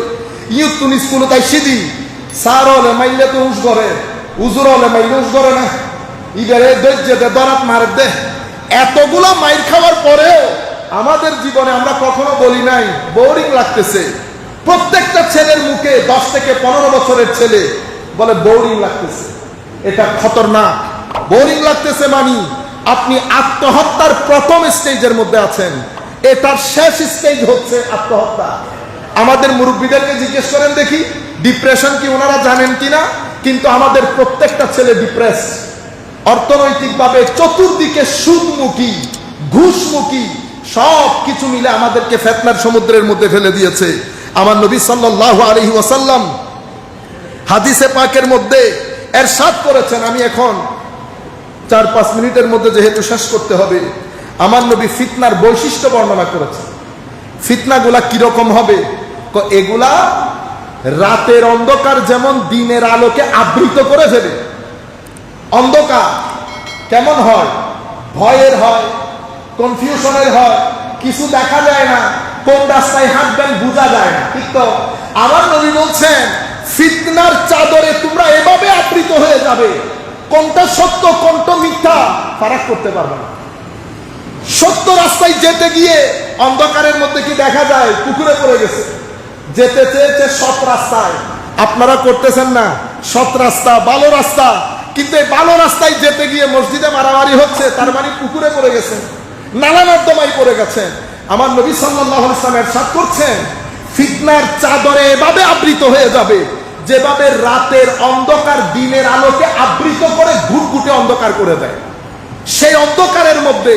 ইউথ তুনি স্কুলে তাই সিদি সার হলে মাইলে তো উস করে, উজুর হলে মাইলে উস করে না, ইবারে দে দরাত মারে দে। এতগুলো মাইর খাওয়ার পরেও আমাদের জীবনে আমরা কখনো বলি নাই বোরিং লাগতেছে। প্রত্যেকটা ছেলের মুখে 10 থেকে 15 বছরের ছেলে বলে বোরিং লাগতেছে। এটা খতরনাক। বোরিং লাগতেছে মানে আপনি আত্মহত্যার প্রথম স্টেজের মধ্যে আছেন, এটার শেষ স্টেজ হচ্ছে আত্মহত্যা। আমাদের মুরব্বীদেরকে জিজ্ঞেস করেন দেখি ডিপ্রেশন কি ওনারা জানেন কিনা, কিন্তু আমাদের প্রত্যেকটা ছেলে ডিপ্রেস। অর্থনৈতিকভাবে চতুর্দিকে সুদমুখী, ঘুষমুখী, সব কিছু মিলে আমাদেরকে ফিতনার সমুদ্রের মধ্যে ফেলে দিয়েছে। আমার নবী সাল্লাল্লাহু আলাইহি ওয়াসাল্লাম হাদিসে পাকের মধ্যে ইরশাদ করেছেন, আমি এখন 4-5 মিনিটের মধ্যে যেহেতু শেষ করতে হবে, আমার নবী ফিতনার বৈশিষ্ট্য বর্ণনা করেছেন। ফিতনাগুলা কিরকম হবে? এগুলা রাতের অন্ধকার যেমন দিনের আলোকে আবৃত করে ফেলে। অন্ধকার কেমন হয়? ভয়ের হয়, কনফিউশনের হয়, কিছু দেখা যায় না, কোন রাস্তায় হাঁটবেন বোঝা যায় না, ঠিক তো? আমার নবী বলছেন ফিতনার চাদরে তোমরা এভাবে আবৃত হয়ে যাবে, কোনটা সত্য কোনটা মিথ্যা ফারাক করতে পারবে না। সত্য রাস্তায় যেতে গিয়ে অন্ধকারের মধ্যে কি দেখা যায়? পুকুরে পড়ে গেছে। যেতে চেয়েছে সৎ রাস্তায়, আপনারা করতেছেন না সৎ রাস্তা, ভালো রাস্তা, কিন্তু এই ভালো রাস্তায় যেতে গিয়ে মসজিদে মারামারি হচ্ছে, তার মানে পুকুরে পড়ে গেছেন, নালা নর্দমায় পড়ে গেছেন। আমার নবী সাল্লাল্লাহু আলাইহি ওয়াসাল্লাম ইরশাদ করছেন ফিতনার চাদরে এভাবে আবৃত হয়ে যাবে যেভাবে রাতের অন্ধকার দিনের আলোকে আবৃত করে ঘুটঘুটে অন্ধকার করে দেয়। সেই অন্ধকারের মধ্যে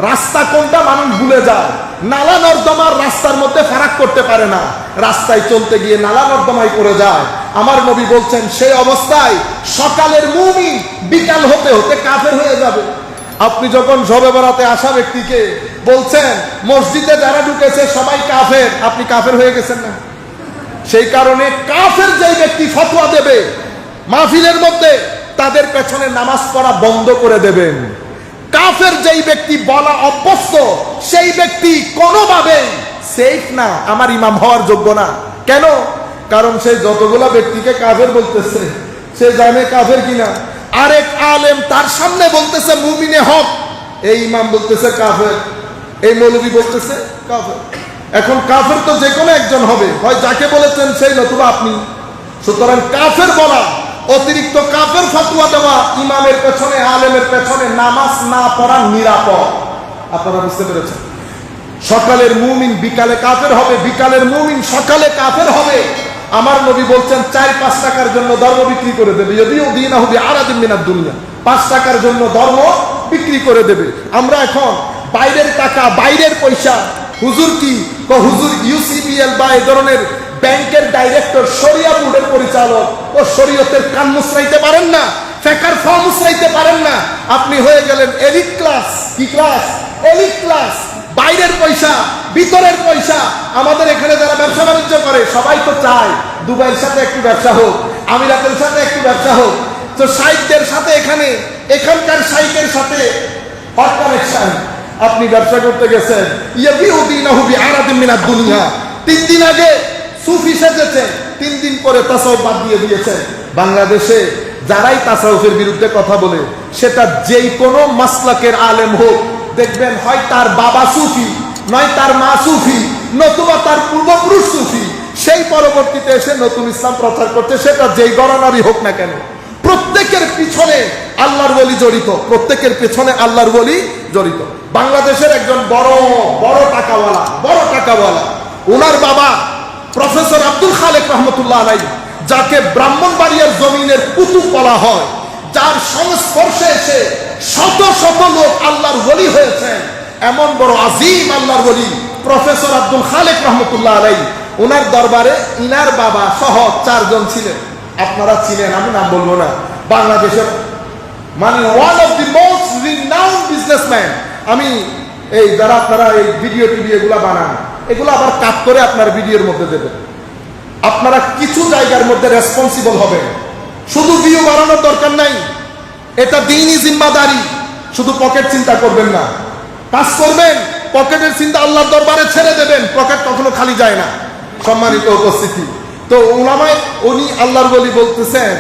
রাস্তা কোনটা মানুষ ভুলে যায়, নালা নর্দমার রাস্তার মধ্যে ফারাক করতে পারে না, রাস্তায় চলতে গিয়ে নালা নর্দমায় পড়ে যায়। আমার নবী বলছেন সেই অবস্থায় সকালের মুমিন বিকাল হতে হতে কাফের হয়ে যাবে। আপনি যখন শবে বরাতে আসা ব্যক্তিকে বলছেন মসজিদে যারা ঢুকেছে সবাই কাফের, আপনি কাফের হয়ে গেছেন না? সেই কারণে কাফের যেই ব্যক্তি ফতোয়া দেবে মাহফিলের মধ্যে, তাদের পেছনে নামাজ পড়া বন্ধ করে দেবেন। কাফের যেই ব্যক্তি বলা অভ্যস্ত, সেই ব্যক্তি কোনোভাবে সেফ না, আমার ইমাম হওয়ার যোগ্য না। কেন? কারণ সে যতগুলা ব্যক্তিকে কাফের বলতেছে, সে জানে কাফের কিনা। আরেক আলেম তার সামনে বলতেছে মুমিনে হক, এই ইমাম বলতেছে কাফের, এই মৌলবী বলতেছে কাফের। এখন কাফের তো যে কোনো একজন হবে, হয় যাকে বলেছেন সেই নতুবা আপনি। সুতরাং কাফের বলা, অতিরিক্ত কাফের ফতোয়া দেওয়া ইমামের পেছনে, আলেমের পেছনে নামাজ না পড়া নিরাপদ। আপনারা বুঝতে পেরেছেন? সকালের মুমিন বিকালে কাফের হবে, বিকালের মুমিন সকালে কাফের হবে। আমার নবী বলছেন 4-5 টাকার জন্য ধর্ম বিক্রি করে দেবে, যদিও দিন হবে আরাদিন মিনাদ দুনিয়া, 5 টাকার জন্য ধর্ম বিক্রি করে দেবে। আমরা এখন বাইরের টাকা, বাইরের পয়সা, হুজুর কি হুজুর ইউসিবিএল বা এই ধরনের ব্যাংকের ডাইরেক্টর, শরিয়া বোর্ডের পরিচালক, ও শরীয়তের কান মুছরাইতে পারেন না, ফেকার ফর্ম মুছরাইতে পারেন না, আপনি হয়ে গেলেন এলিট ক্লাস। কি ক্লাস? Elite class. বাইরের পয়সা, ভিতরের পয়সা। আমাদের এখানে যারা ব্যবসা বাণিজ্য করে সবাই তো চায় দুবাইয়ের সাথে একটু ব্যবসা হোক, আমিরাতের সাথে একটু ব্যবসা হোক। তো শাইখদের সাথে এখানকার শাইখের সাথে হট কানেকশন। আপনি ব্যবসা করতে গেছেন, ইয়াবিউদিনাহু বিআরাদিন মিনাদ দুনিয়া, 3 দিন আগে সুফি সেজেছে, 3 দিন পরে তাসাউফ বাদ দিয়ে দিয়েছে। বাংলাদেশে যারাই তাসাউফের বিরুদ্ধে কথা বলে, সেটা যেই কোনো মাসলাকের আলেম হোক, দেখবেন হয় তার বাবা সুফি, নয় তার মা সুফি, নতুবা তার পূর্বপুরুষ সুফি, সেই পরবর্তীতে এসে নতুন ইসলাম প্রচার করছে, সেটা যেই গণনারই হোক না কেন। প্রত্যেকের পিছনে আল্লাহর ওলি জড়িত, প্রত্যেকের পেছনে আল্লাহর ওলি জড়িত। বাংলাদেশের একজন বড় টাকাওয়ালা, ওনার বাবা প্রফেসর আব্দুল খালেক রহমতুল্লাহ আলাইহি, যাকে ব্রাহ্মণবাড়িয়ার জমিনের কুতুব বলা হয়, যার সংস্পর্শে এসে শত শত লোক আল্লাহর ওলি হয়েছেন, এমন বড় আজিম আল্লাহর ওলি প্রফেসর আব্দুল খালেক রহমতুল্লাহ আলাইহি, ওনার দরবারে ইনার বাবা সহ 4 জন ছিলেন। আপনারা ছিলেন, আমি নাম বলবো না। বাংলাদেশের মানে one of the most renowned businessman. আমি এই যারা আপনারা এই ভিডিও টিভি এগুলা বানান, এগুলো আবার কাট করে আপনার ভিডিওর মধ্যে দেবেন। আপনারা কিছু জায়গার মধ্যে রেসপন্সিবল হবেন। শুধু ভিউ বাড়ানোর দরকার নাই, এটা দ্বীনি জিম্মাদারি। শুধু পকেট চিন্তা করবেন না, কাজ করবেন, পকেটের চিন্তা আল্লাহর দরবারে ছেড়ে দেবেন। পকেট কখনো খালি যায় না। সম্মানিত উপস্থিতি, তো উনি আল্লাহর ওলি বলতেছেন,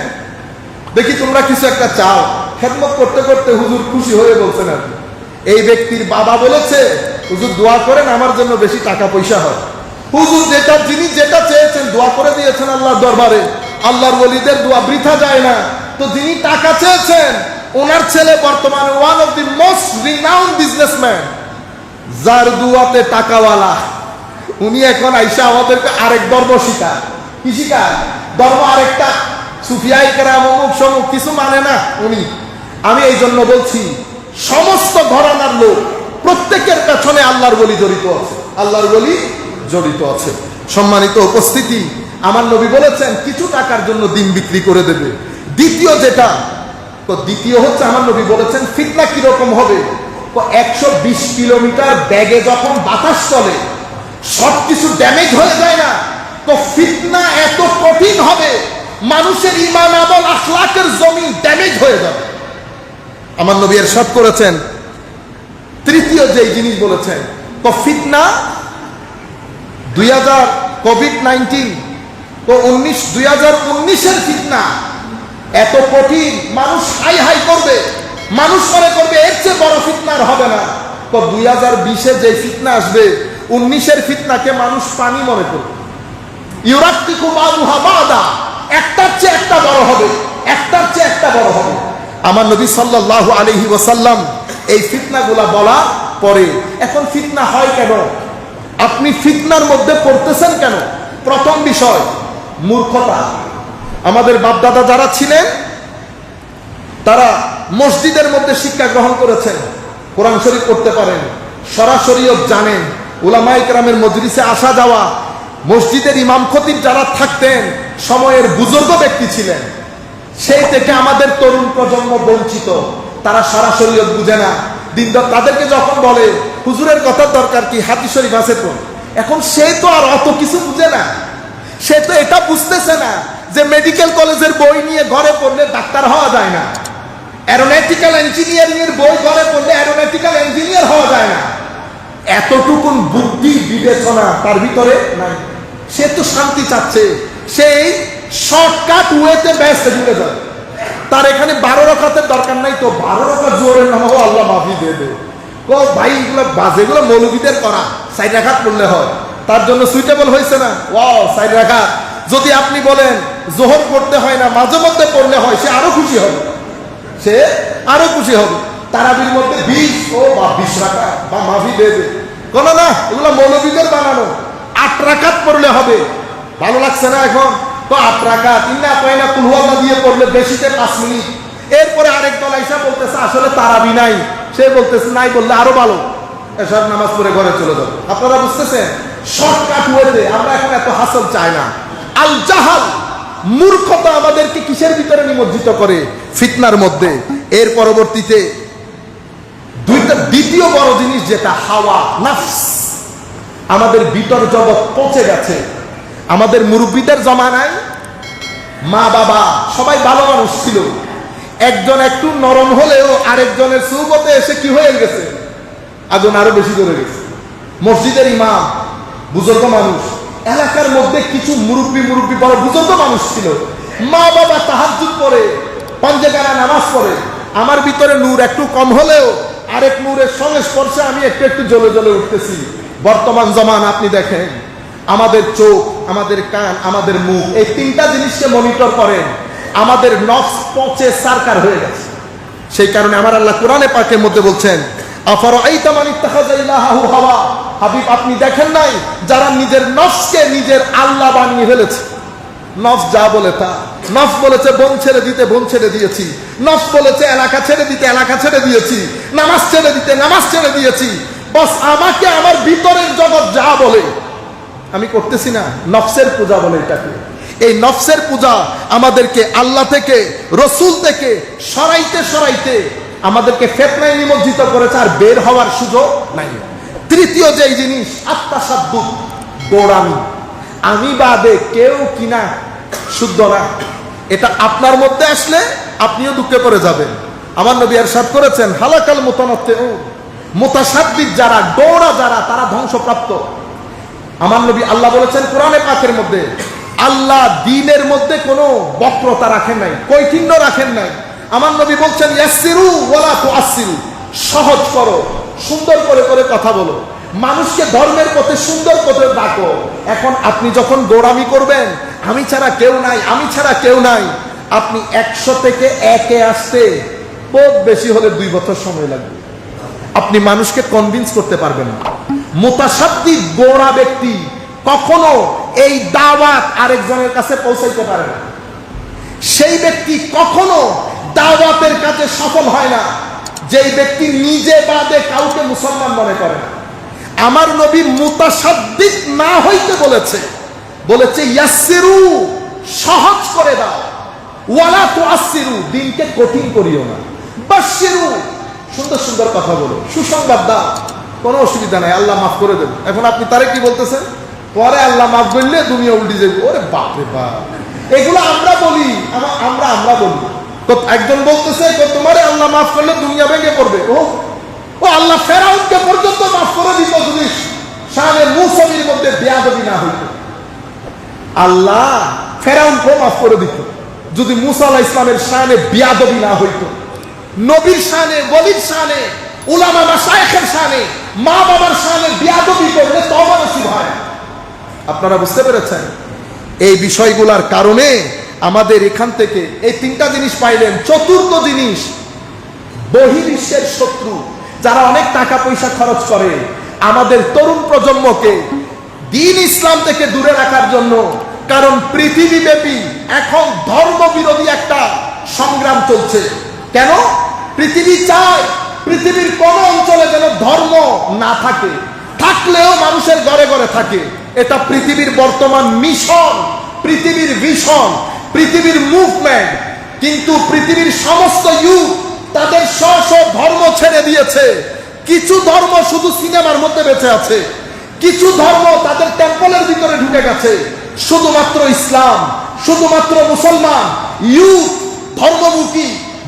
দেখি তোমরা কিছু একটা চাও। খেদমত করতে করতে হুজুর খুশি হয়ে বলছেন, আর এই ব্যক্তির বাবা বলেছে, হুজুর দোয়া করেন আমার জন্য বেশি টাকা পয়সা হয়। হুজুর যিনি যেটা চেয়েছেন দোয়া করে দিয়েছেন আল্লাহর দরবারে। আল্লাহর ওলিদের দোয়া বৃথা যায় না। তো যিনি টাকা চেয়েছেন, ওনার ছেলে বর্তমানে one of the most renowned businessman, যার দুয়াতে টাকাওয়ালা। উনি এখন আইসা আমাদেরকে আরেক ধর্ম শিখায়। কি শিখায়? ধর্ম আরেকটা, সুফিয়াই কেরাম অমুক সমুক কিছু মানে না উনি। আমি এই জন্য বলছি, সমস্ত ঘরানার লোক প্রত্যেকের পেছনে আল্লাহর ওলি জড়িত আছে, আল্লাহর ওলি জড়িত আছে। সম্মানিত উপস্থিতি, আমার নবী বলেছেন কিছু টাকার জন্য দিন বিক্রি করে দেবে। দ্বিতীয় হচ্ছে আমার নবী বলেছেন ফিতনা কিরকম হবে। 120 কিলোমিটার ব্যাগে যখন বাতাস চলে সবকিছু ড্যামেজ হয়ে যায় না, তো ফিতনা এত কঠিন হবে, মানুষের ঈমান আমল আখলাকের জমি ড্যামেজ হয়ে যাবে। আমার নবী ইরশাদ করেছেন, তৃতীয় যে জিনিস বলেছেন, তো ফিতনা 2019 তো 2019-এর ফিতনা এত কঠিন, মানুষ হাই হাই করবে, মানুষ মনে করবে এর চেয়ে বড় ফিতনার হবে না। তো 2020-এ যে ফিতনা আসবে, 19-এর ফিতনাকে মানুষ পানি মনে করবে। ইউরাক্তিকু বাদুহা বাদা, একটার চেয়ে একটা বড় হবে, একটার চেয়ে একটা বড় হবে। আমার নবী সাল্লাল্লাহু আলাইহি ওয়াসাল্লাম এই ফিতনাগুলা বলা পরে, এখন ফিতনা হয় কেন, আপনি ফিতনার মধ্যে পড়তেছেন কেন? প্রথম বিষয় মূর্খতা। আমাদের বাপদাদা যারা ছিলেন, তারা মসজিদের মধ্যে শিক্ষা গ্রহণ করেছেন, কোরআন শরীফ পড়তে পারেন, সরাসরিও জানেন, উলামায়ে কেরামের মজলিসে আসা যাওয়া, মসজিদের ইমাম খতিব যারা থাকতেন সময়ের বুজুর্গ ব্যক্তি ছিলেন। সেই থেকে আমাদের তরুণ প্রজন্ম বঞ্চিত, তারা সরাসরিও বুঝে না। দিনদার তাদেরকে যখন বলে হুজুরের কথার দরকার কি, হাদিস শরীফ আছে তো, এখন সে তো আর অত কিছু বুঝে না। সে তো এটা বুঝতেছে না যে মেডিকেল কলেজের বই নিয়ে ঘরে পড়লে ডাক্তার হওয়া যায় না, অ্যারোনটিক্যাল ইঞ্জিনিয়ারিং এর বই ঘরে পড়লে অ্যারোনটিক্যাল ইঞ্জিনিয়ার হওয়া যায় না। এতটুকুন বুদ্ধি বিবেচনা তার ভিতরে নাই। সে তো শান্তি চাচ্ছে, সেই শর্টকাট ওয়েতে ব্যস্ত ঢুকে যায়। তার এখানে 12 রাকাতের দরকার নাই, তো 12 রাকাত জোরের নামাজও আল্লাহ মাফি দিয়ে দেবে। ও ভাই, এগুলো বাজেগুলো মৌলবীদের করা, 4 রাকাত পড়লে হয়, তার জন্য সুইটেবল হয়েছে না। ওয়াও, 4 রাকাত। যদি আপনি বলেন জোহর পড়তে হয় না, মাঝে মধ্যে পড়লে হয়, সে আরো খুশি হবে, সে আরো খুশি হবে। তারাবির মধ্যে 20 রাকাত বা মাফি দেবে কোন না, এগুলো মৌলবীদের বানানো। 8 রাকাত পড়লে হবে, ভালো লাগছে না এখন? তো 8 রাকাত ইন্না কয়না কুল হুয়াল্লাহ দিয়ে পড়লে বেশিতে 5 মিনিট। এরপরে আরেক দল আইসা বলতেছে আসলে তারাবি নাই, সে বলতেছে নাই বললে আরো ভালো, এসব নামাজ পড়ে ঘরে চলে যাবে। আপনারা বুঝতেছেন? শর্টকাট ওয়েতে আমরা এখন এত হাসল চাই না। আল জাহাল, মূর্খতা আমাদেরকে কিসের ভিতরে নিমজ্জিত করে? ফিতনার মধ্যে। এর পরবর্তীতে দ্বিতীয় বড় জিনিস যেটা হাওয়া, নাফস। আমাদের ভিতর জগৎ পচে গেছে। আমাদের মুরব্বীদের জমানায় মা বাবা সবাই ভালো মানুষ ছিল, একজন একটু নরম হলেও আরেকজনের সুহবতে এসে কি হয়ে গেছে, আগুন আরো বেশি করে গেছে। মসজিদের ইমাম বুজুর্গ মানুষ, এলাকার মধ্যে কিছু মুরব্বী বড় বুজুর্গ মানুষ ছিল, মা বাবা তাহাজ্জুদ পড়ে, পাঞ্জেগানা নামাজ পড়ে। আমার ভিতরে নূর একটু কম হলেও আরেক নূরের সংস্পর্শে আমি একটু জ্বলে জ্বলে উঠতেছি। বর্তমান জমানা আপনি দেখেন, আমাদের চোখ, আমাদের কান, আমাদের মুখ, এই তিনটা জিনিসকে মনিটর করেন, আমাদের নফস পচে সারকার হয়ে গেছে। সেই কারণে আমার আল্লাহ কোরআনে পাকের মধ্যে বলছেন, আফারাআইতা মান ইত্তাখাযা ইলাহাহু হাওয়া, হাবিব আপনি দেখেন নাই যারা নিজের নফসকে নিজের আল্লাহ বানিয়ে ফেলেছে। নফস যা বলে তা, নফস বলেছে বোন ছেড়ে দিতে বোন ছেড়ে দিয়েছি, নফস বলেছে এলাকা ছেড়ে দিতে এলাকা ছেড়ে দিয়েছি, নামাজ ছেড়ে দিতে নামাজ ছেড়ে দিয়েছি। বস আমাকে আমার ভিতরের জগৎ যা বলে আমি করতেছি না, নফসের পূজা বলে এটাকে। এই নফসের পূজা আমাদেরকে আল্লাহ থেকে, রসুল থেকে সরাইতে আমাদেরকে ফিতনায় নিমজ্জিত করেছে, আর বের হওয়ার সুযোগ নাই। তৃতীয় যেই জিনিস, আত্মাসাদ্দুক, গোড়ামি, আমি বাদে কেউ কিনা শুদ্ধ না। এটা আপনার মধ্যে আসলে আপনিও দুঃখে পড়ে যাবেন। আমার নবী ইরশাদ করেছেন, হালাকাল মুতানাত্তিউন, মুতাসাদ্দিক যারা, গোড়া যারা, তারা ধ্বংসপ্রাপ্ত। আমার নবী আল্লাহ বলেছেন কোরআনে পাকের মধ্যে, আল্লাহ দ্বীনের মধ্যে কোনো বক্রতা রাখেন নাই, কৈঠিন্য রাখেন নাই। আমার নবী বলছেন, ইয়াসসিরু ওয়ালা তুআসসিরু, সহজ করো, সুন্দর করে কথা বলো, মানুষকে ধর্মের পথে সুন্দর পথে ডাকো। এখন আপনি যখন গোড়ামি করবেন, আমি ছাড়া কেউ নাই, আমি ছাড়া কেউ নাই, আপনি 100 থেকে 1-এ আসতে বহুত বেশি হলে 2 বছর সময় লাগবে। আপনি মানুষকে কনভিন্স করতে পারবেন না। মুতাসাদ্দিক গোড়া ব্যক্তি কখনো এই দাওয়াত আরেকজনের কাছে পৌঁছাইতে পারে না। সেই ব্যক্তি কখনো দাওয়াতের কাছে সফল হয় না যেই ব্যক্তি নিজে বাদে কাউকে মুসলমান মনে করে না। আমার নবী মুতাসাদ্দিক না হইতে বলেছে ইয়াসসিরু, সহজ করে দাও, ওয়ালা তুআসসিরু, দিনকে কঠিন করিও না, বাশশিরু, সুন্দর কথা বলো, সুসংবাদ দাও, কোনো অসুবিধা নাই, আল্লাহ মাফ করে দেবে। এখন আপনি তারে কি বলতেছেন, পরে আল্লাহ মাফ করলে দুনিয়া উল্টে যাবে। ওরে বাপ রে বাপ, এগুলো আমরা বলি, আমরা বলি। তো একজন বলতেছে তোমারে আল্লাহ মাফ করলে দুনিয়া ভেঙে পড়বে। ও আল্লাহ ফেরাউনকে পর্যন্ত মাফ করে দিত যদি শানে মুসাবির মধ্যে বেয়াদবি না হইত। আল্লাহ ফেরাউনকেও মাফ করে দিত যদি মুসা আলাইহিস সালামের শানে বেয়াদবি না হইত। নবীর শানে, ওলির শানে, উলামা মাশায়েখের শানে, মা বাবার শানে বেয়াদবি করলে তওবা নসিব হয়। আপনারা বুঝতে পেরেছেন? এই বিষয়গুলোর কারণে আমাদের এখান থেকে এই 3টা জিনিস পাইলেন। চতুর্থ জিনিস, বহির্বিশ্বের শত্রু যারা অনেক টাকা পয়সা খরচ করে আমাদের তরুণ প্রজন্মকে দ্বীন ইসলাম থেকে দূরে রাখার জন্য। কারণ পৃথিবীব্যাপী এখন ধর্ম বিরোধী একটা সংগ্রাম চলছে। কেন? পৃথিবী চায় পৃথিবীর কোন অঞ্চলে যেন ধর্ম না থাকে, থাকলেও মানুষের ঘরে ঘরে থাকে। এটা পৃথিবীর বর্তমান মিশন, পৃথিবীর ভিশন, পৃথিবীর মুভমেন্ট। কিন্তু পৃথিবীর সমস্ত ইউথ তাদের স্ব ধর্ম ছেড়ে দিয়েছে। কিছু ধর্ম শুধু সিনেমার মধ্যে বেঁচে আছে, কিছু ধর্ম তাদের টেম্পলের ভিতরে ঢুকে গেছে। শুধুমাত্র ইসলাম, শুধুমাত্র মুসলমান ইউথ ধর্মমুখী,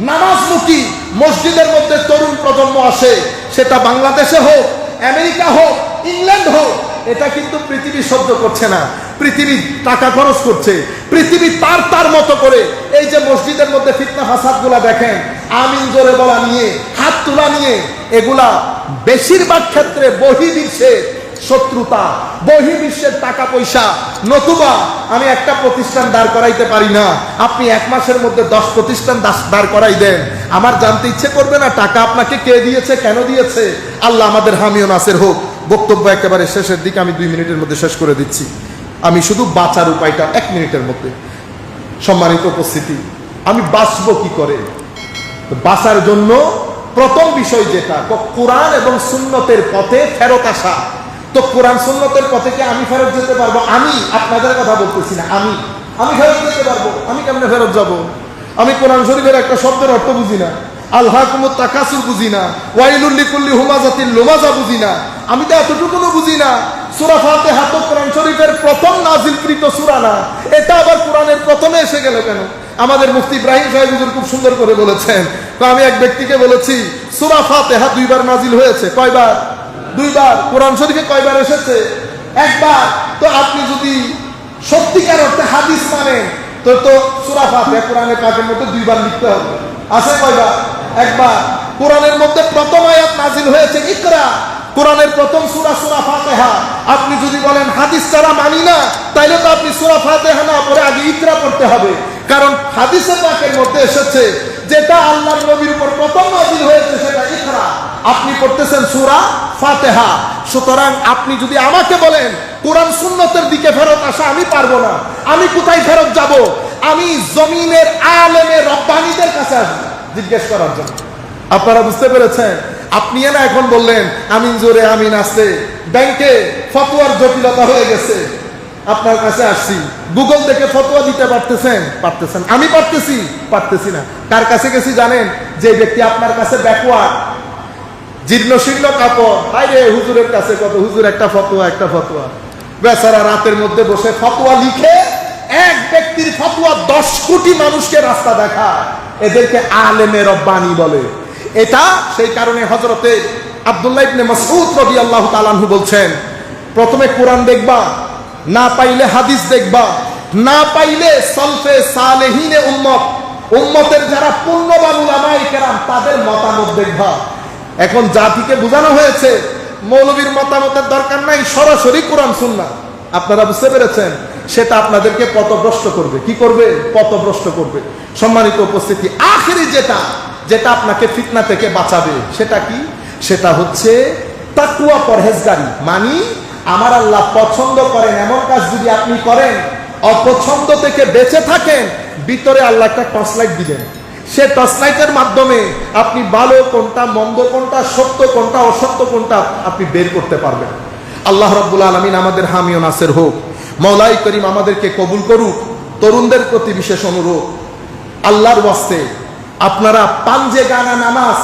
নামাজমুখী মসজিদের মধ্যে তরুণ প্রজন্ম আসে, সেটা বাংলাদেশে হোক, আমেরিকা হোক, ইংল্যান্ড হোক, এটা কিন্তু পৃথিবী সহ্য করছে না। পৃথিবী টাকা খরচ করছে, পৃথিবী তার মতো করে। এই যে মসজিদের মধ্যে ফিতনা ফাসাদ গুলা দেখেন, আমিন জোরে বলা নিয়ে, হাত তোলা নিয়ে, এগুলা বেশিরভাগ ক্ষেত্রে বহির্বিশ্বের শত্রুতা, বহির্বিশ্বের টাকা পয়সা। নতুবা আমি একটা প্রতিষ্ঠান দাঁড় করাইতে পারি না, আপনি 1 মাসের মধ্যে 10 প্রতিষ্ঠান দাঁড় করাই দেন, আমার জানতে ইচ্ছে করবে না টাকা আপনাকে কে দিয়েছে, কেন দিয়েছে? আল্লাহ আমাদের হামি ও নাসের হোক। বক্তব্য একেবারে শেষের দিকে, আমি 2 মিনিটের মধ্যে শেষ করে দিচ্ছি। আমি শুধু বাঁচার উপায়টা 1 মিনিটের মধ্যে। সম্মানিত উপস্থিতি, আমি বাঁচবো কি করে? বাঁচার জন্য প্রথম বিষয় যেটা, কোরআন এবং সুন্নতের পথে ফেরত আসা। তো কোরআন সুন্নতের পথে কি আমি ফেরত যেতে পারবো? আমি আপনাদের কথা বলতেছি না, আমি ফেরত যেতে পারবো? আমি কেমনে ফেরত যাব? আমি কোরআন শরীফের একটা শব্দের অর্থ বুঝি না, আলহাকুমুত তাকাসুর বুঝি না, ওয়াইলুল লিকুল্লি হুমাজাতিল লুমাজা বুঝি না, আমি তো এতটুকুও বুঝি না। সূরা ফাতিহা তো কোরআন শরীফের প্রথম নাজিলকৃত সূরা না, এটা আবার কোরআনের প্রথমে এসে গেল কেন? আমাদের মুফতি ইব্রাহিম সাহেব হুজুর খুব সুন্দর করে বলেছেন। তো আমি এক ব্যক্তিকে বলেছি সূরা ফাতিহা 2 বার নাজিল হয়েছে। কয়বার? 2 বার। কোরআন শরীফে কয়বার এসেছে? 1 বার। তো আপনি যদি সত্যিকার অর্থে হাদিস মানেন তো সূরা ফাতিহা কোরআনের পাকের মধ্যে 2 বার লিখতে হবে। আছে কয়বার? 1 বার। কোরআনের মধ্যে প্রথম আয়াত নাজিল হয়েছে ইকরা, কোরআনের প্রথম সূরা সূরা ফাতিহা। আপনি যদি বলেন হাদিস ছাড়া মানি না, তাইলে তো আপনি সূরা ফাতিহা না পড়ে আগে ইকরা পড়তে হবে। কারণ হাদিসে পাকের মধ্যে এসেছে যেটা আল্লাহর নবীর উপর প্রথম নাজিল হয়েছে সেটা ইকরা, আপনি পড়তেছেন সূরা ফাতিহা। সুতরাং আপনি যদি আমাকে বলেন কোরআন সুন্নতের দিকে ফেরত আসা, আমি পারবো না। আমি কোথায় ফেরত যাব? আমি জমিনের আলেমে রব্বানীদের কাছে আসবো জিজ্ঞেস করার জন্য। আপনারা বুঝতে পেরেছেন? আপনি না এখন বললেন আমিন জোরে আমিন আসতে, ব্যাংকে ফতোয়ার জটিলতা হয়ে গেছে, আপনার কাছে আসছি, গুগল থেকে ফতোয়া দিতে পারতেছেন? পারতেছেন। আমি পারতেছি না। কার কাছে গেছি জানেন? যে ব্যক্তি আপনার কাছে ব্যাকওয়ার্ড, জীর্ণ শীর্ণ কাপড়, হাই রে হুজুরের কাছে কত, হুজুর একটা ফতোয়া। বেচারা রাতের মধ্যে বসে ফতোয়া লিখে এক ব্যক্তির ফতোয়া 10 কোটি মানুষকে রাস্তা দেখায়। এদেরকে আলেমে রব্বানী বলে। এটা সেই কারণে হযরতে আব্দুল্লাহ ইবনে মাসউদ রাদিয়াল্লাহু তাআলা আনহু বলছেন, প্রথমে কোরআন দেখবা, না পাইলে হাদিস দেখবা, না পাইলে সলফে সালেহিনে উম্মতের যারা পুণ্যবান উলামায়ে কেরাম তাদের মতামত দেখবা। এখন জাতিকে বোঝানো হয়েছে মৌলবীর মতামতের দরকার নাই, সরাসরি কোরআন সুন্নাহ। আপনারা বুঝতে পেরেছেন? সেটা আপনাদেরকে পথভ্রষ্ট করবে। কি করবে? পথভ্রষ্ট করবে। সম্মানিত উপস্থিতি, আখেরি যেটা আপনাকে ফিতনা থেকে বাঁচাবে সেটা কি? সেটা হচ্ছে তাকওয়া, পরহেজগারি। মানি আমার আল্লাহ পছন্দ করেন এমন কাজ যদি আপনি করেন, অপছন্দ থেকে বেঁচে থাকেন, ভিতরে আল্লাহ একটা টর্চ লাইট দিবেন। সে টর্চ লাইটের মাধ্যমে আপনি ভালো কোনটা, মন্দ কোনটা, সত্য কোনটা, অসত্য কোনটা আপনি বের করতে পারবেন। আল্লাহ রাব্বুল আলামিন আমাদের হামি ও নাসির হোক। মওলাই করিম আমাদেরকে কবুল করুক। তরুণদের প্রতি বিশেষ অনুরোধ, আল্লাহর ওয়াস্তে আপনারা পাঞ্জে গানা নামাজ,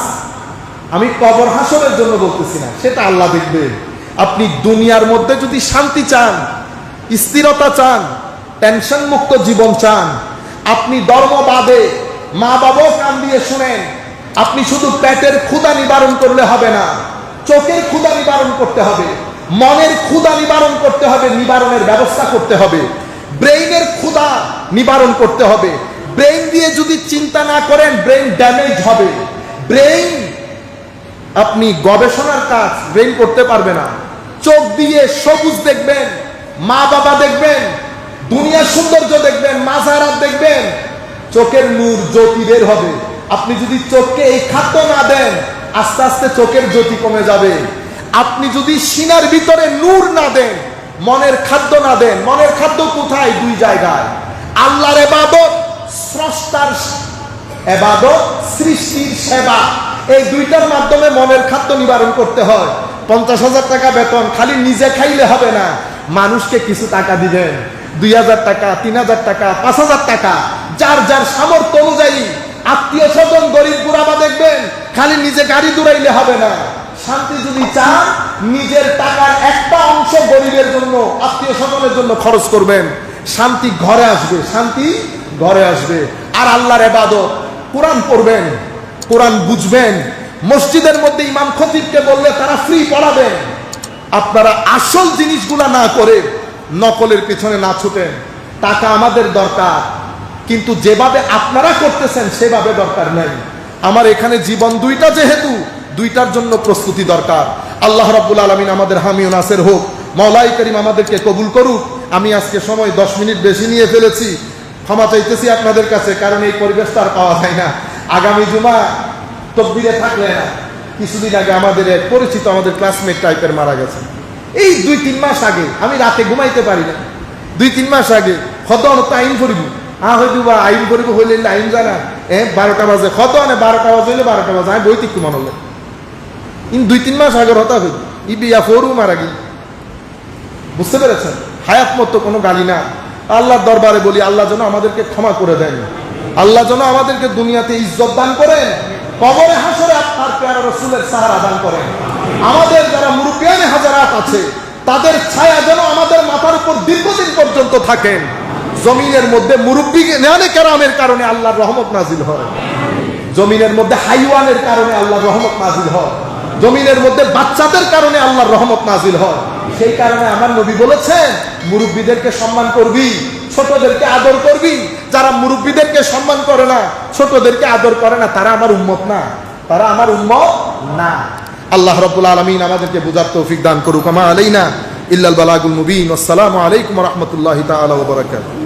আমি কবর হাসরের জন্য বলতেছি না, সেটা আল্লাহ দেখবে। আপনি দুনিয়ার মধ্যে যদি শান্তি চান, স্থিরতা চান, টেনশন মুক্ত জীবন চান, আপনি ধর্মবাদে মা বাবাও কান দিয়ে শুনেন, আপনি শুধু পেটের ক্ষুধা নিবারণ করলে হবে না, চোখের ক্ষুধা নিবারণ করতে হবে, মনের ক্ষুধা নিবারণ করতে হবে, নিবারণের ব্যবস্থা করতে হবে, ব্রেইনের ক্ষুধা নিবারণ করতে হবে। ব্রেইন দিয়ে যদি চিন্তা না করেন, ব্রেইন ড্যামেজ হবে। ব্রেইন, আপনি গবেষণার কাজ ব্রেইন করতে পারবে না। চোখ দিয়ে সবুজ দেখবেন, মা বাবা দেখবেন, দুনিয়ার সৌন্দর্য দেখবেন, মাজারাত দেখবেন, চোখের নূর জ্যোতি বের হবে। আপনি যদি চোখকে এই খাদ্য না দেন, আস্তে আস্তে চোখের জ্যোতি কমে যাবে। আপনি যদি সিনার ভিতরে নূর না দেন, মনের খাদ্য না দেন, মনের খাদ্য কোথায়? 2 জায়গায়, আল্লাহর ইবাদত, স্রষ্টার ইবাদত, সৃষ্টির সেবা। এই 2টার মাধ্যমে মনের খাদ্য নিবারণ করতে হয়। 50,000 টাকা বেতন খালি নিজে খাইলে হবে না, মানুষকে কিছু টাকা দিবেন, 2,000 টাকা, 3,000 টাকা, 5,000 টাকা, যার যার সামর্থ্য অনুযায়ী। আত্মীয় স্বজন গরিব গুরাবা দেখবেন, খালি নিজে গাড়ি দৌড়াইলে হবে না। শান্তি যদি চান, নিজের টাকার একটা অংশ গরিবের জন্য, আত্মীয় স্বজনের জন্য খরচ করবেন, শান্তি ঘরে আসবে, শান্তি ঘরে আসবে। আর আল্লাহর ইবাদত, কোরআন পড়বেন, কোরআন বুঝবেন। মসজিদের মধ্যে ইমাম খতিবকে বললে তারা ফ্রি পড়াবেন। আপনারা আসল জিনিসগুলা না করে নকলের পিছনে না ছুটেন। টাকা আমাদের দরকার, কিন্তু যেভাবে আপনারা করতেছেন সেভাবে দরকার নাই। আমার এখানে জীবন 2টা, যেহেতু 2টার জন্য প্রস্তুতি দরকার। আল্লাহ রাব্বুল আলামিন আমাদের হামি ও নাসির হোক। মওলাই করিম আমাদেরকে কবুল করুক। আমি আজকে সময় 10 মিনিট বেশি নিয়ে ফেলেছি, ক্ষমা চাইতেছি আপনাদের কাছে, কারণ এই পরিবেশটা আর পাওয়া যায় না। আগামী জুমা তকবীরে থাকলে না। কিছুদিন আগে আমাদের এক পরিচিত, আমাদের ক্লাসমেট টাইপের মারা গেছে। এই 2-3 মাস আগে, আমি রাতে ঘুমাইতে পারি না। 2-3 মাস আগে খতন আইন করিব, হয়তো বা আইন করিব হইলে আইন জানা 12টা বাজে, খতনে 12টা বাজে হইলে 12টা বাজে, আমি বইতে মনে হলে 2-3 মাস আগের হতা হইল। ই বিয়া ফরু মারা গেল। বুঝতে পেরেছেন? হায়াত মতো কোনো গালি না। আল্লাহর দরবারে বলি, আল্লাহ যেন আমাদেরকে ক্ষমা করে দেন, আল্লাহ যেন আমাদেরকে দুনিয়াতে ইজ্জত দান করেন, কবরে হাসরে আপনার প্যারা রাসূলের সাহারা দান করেন। আমাদের যারা মুরব্বিয়ানে হাজারাত আছে, তাদের ছায়া যেন আমাদের মাথার উপর দীর্ঘদিন পর্যন্ত থাকেন। জমিনের মধ্যে মুরব্বী কেরামের কারণে আল্লাহর রহমত নাজিল হয়, জমিনের মধ্যে হাইওয়ানের কারণে আল্লাহর রহমত নাজিল হয়, জমিনের মধ্যে বাচ্চাদের কারণে আল্লাহর রহমত নাজিল হয়। সেই কারণে আমার নবী বলেছেন, মুরব্বীদেরকে সম্মান করবি, ছোটদেরকে আদর করবি। যারা মুরব্বীদেরকে সম্মান করে না, ছোটদেরকে আদর করে না, তারা আমার উম্মত না, তারা আমার উম্মত না। আল্লাহ রাব্বুল আলামিন আমাদেরকে বুঝার তৌফিক দান করুক। আমা আলাইনা ইল্লাল বালাগুল মুবিন। আসসালামু আলাইকুম ওয়া রাহমাতুল্লাহি তাআলা ওয়া বারাকাতুহু।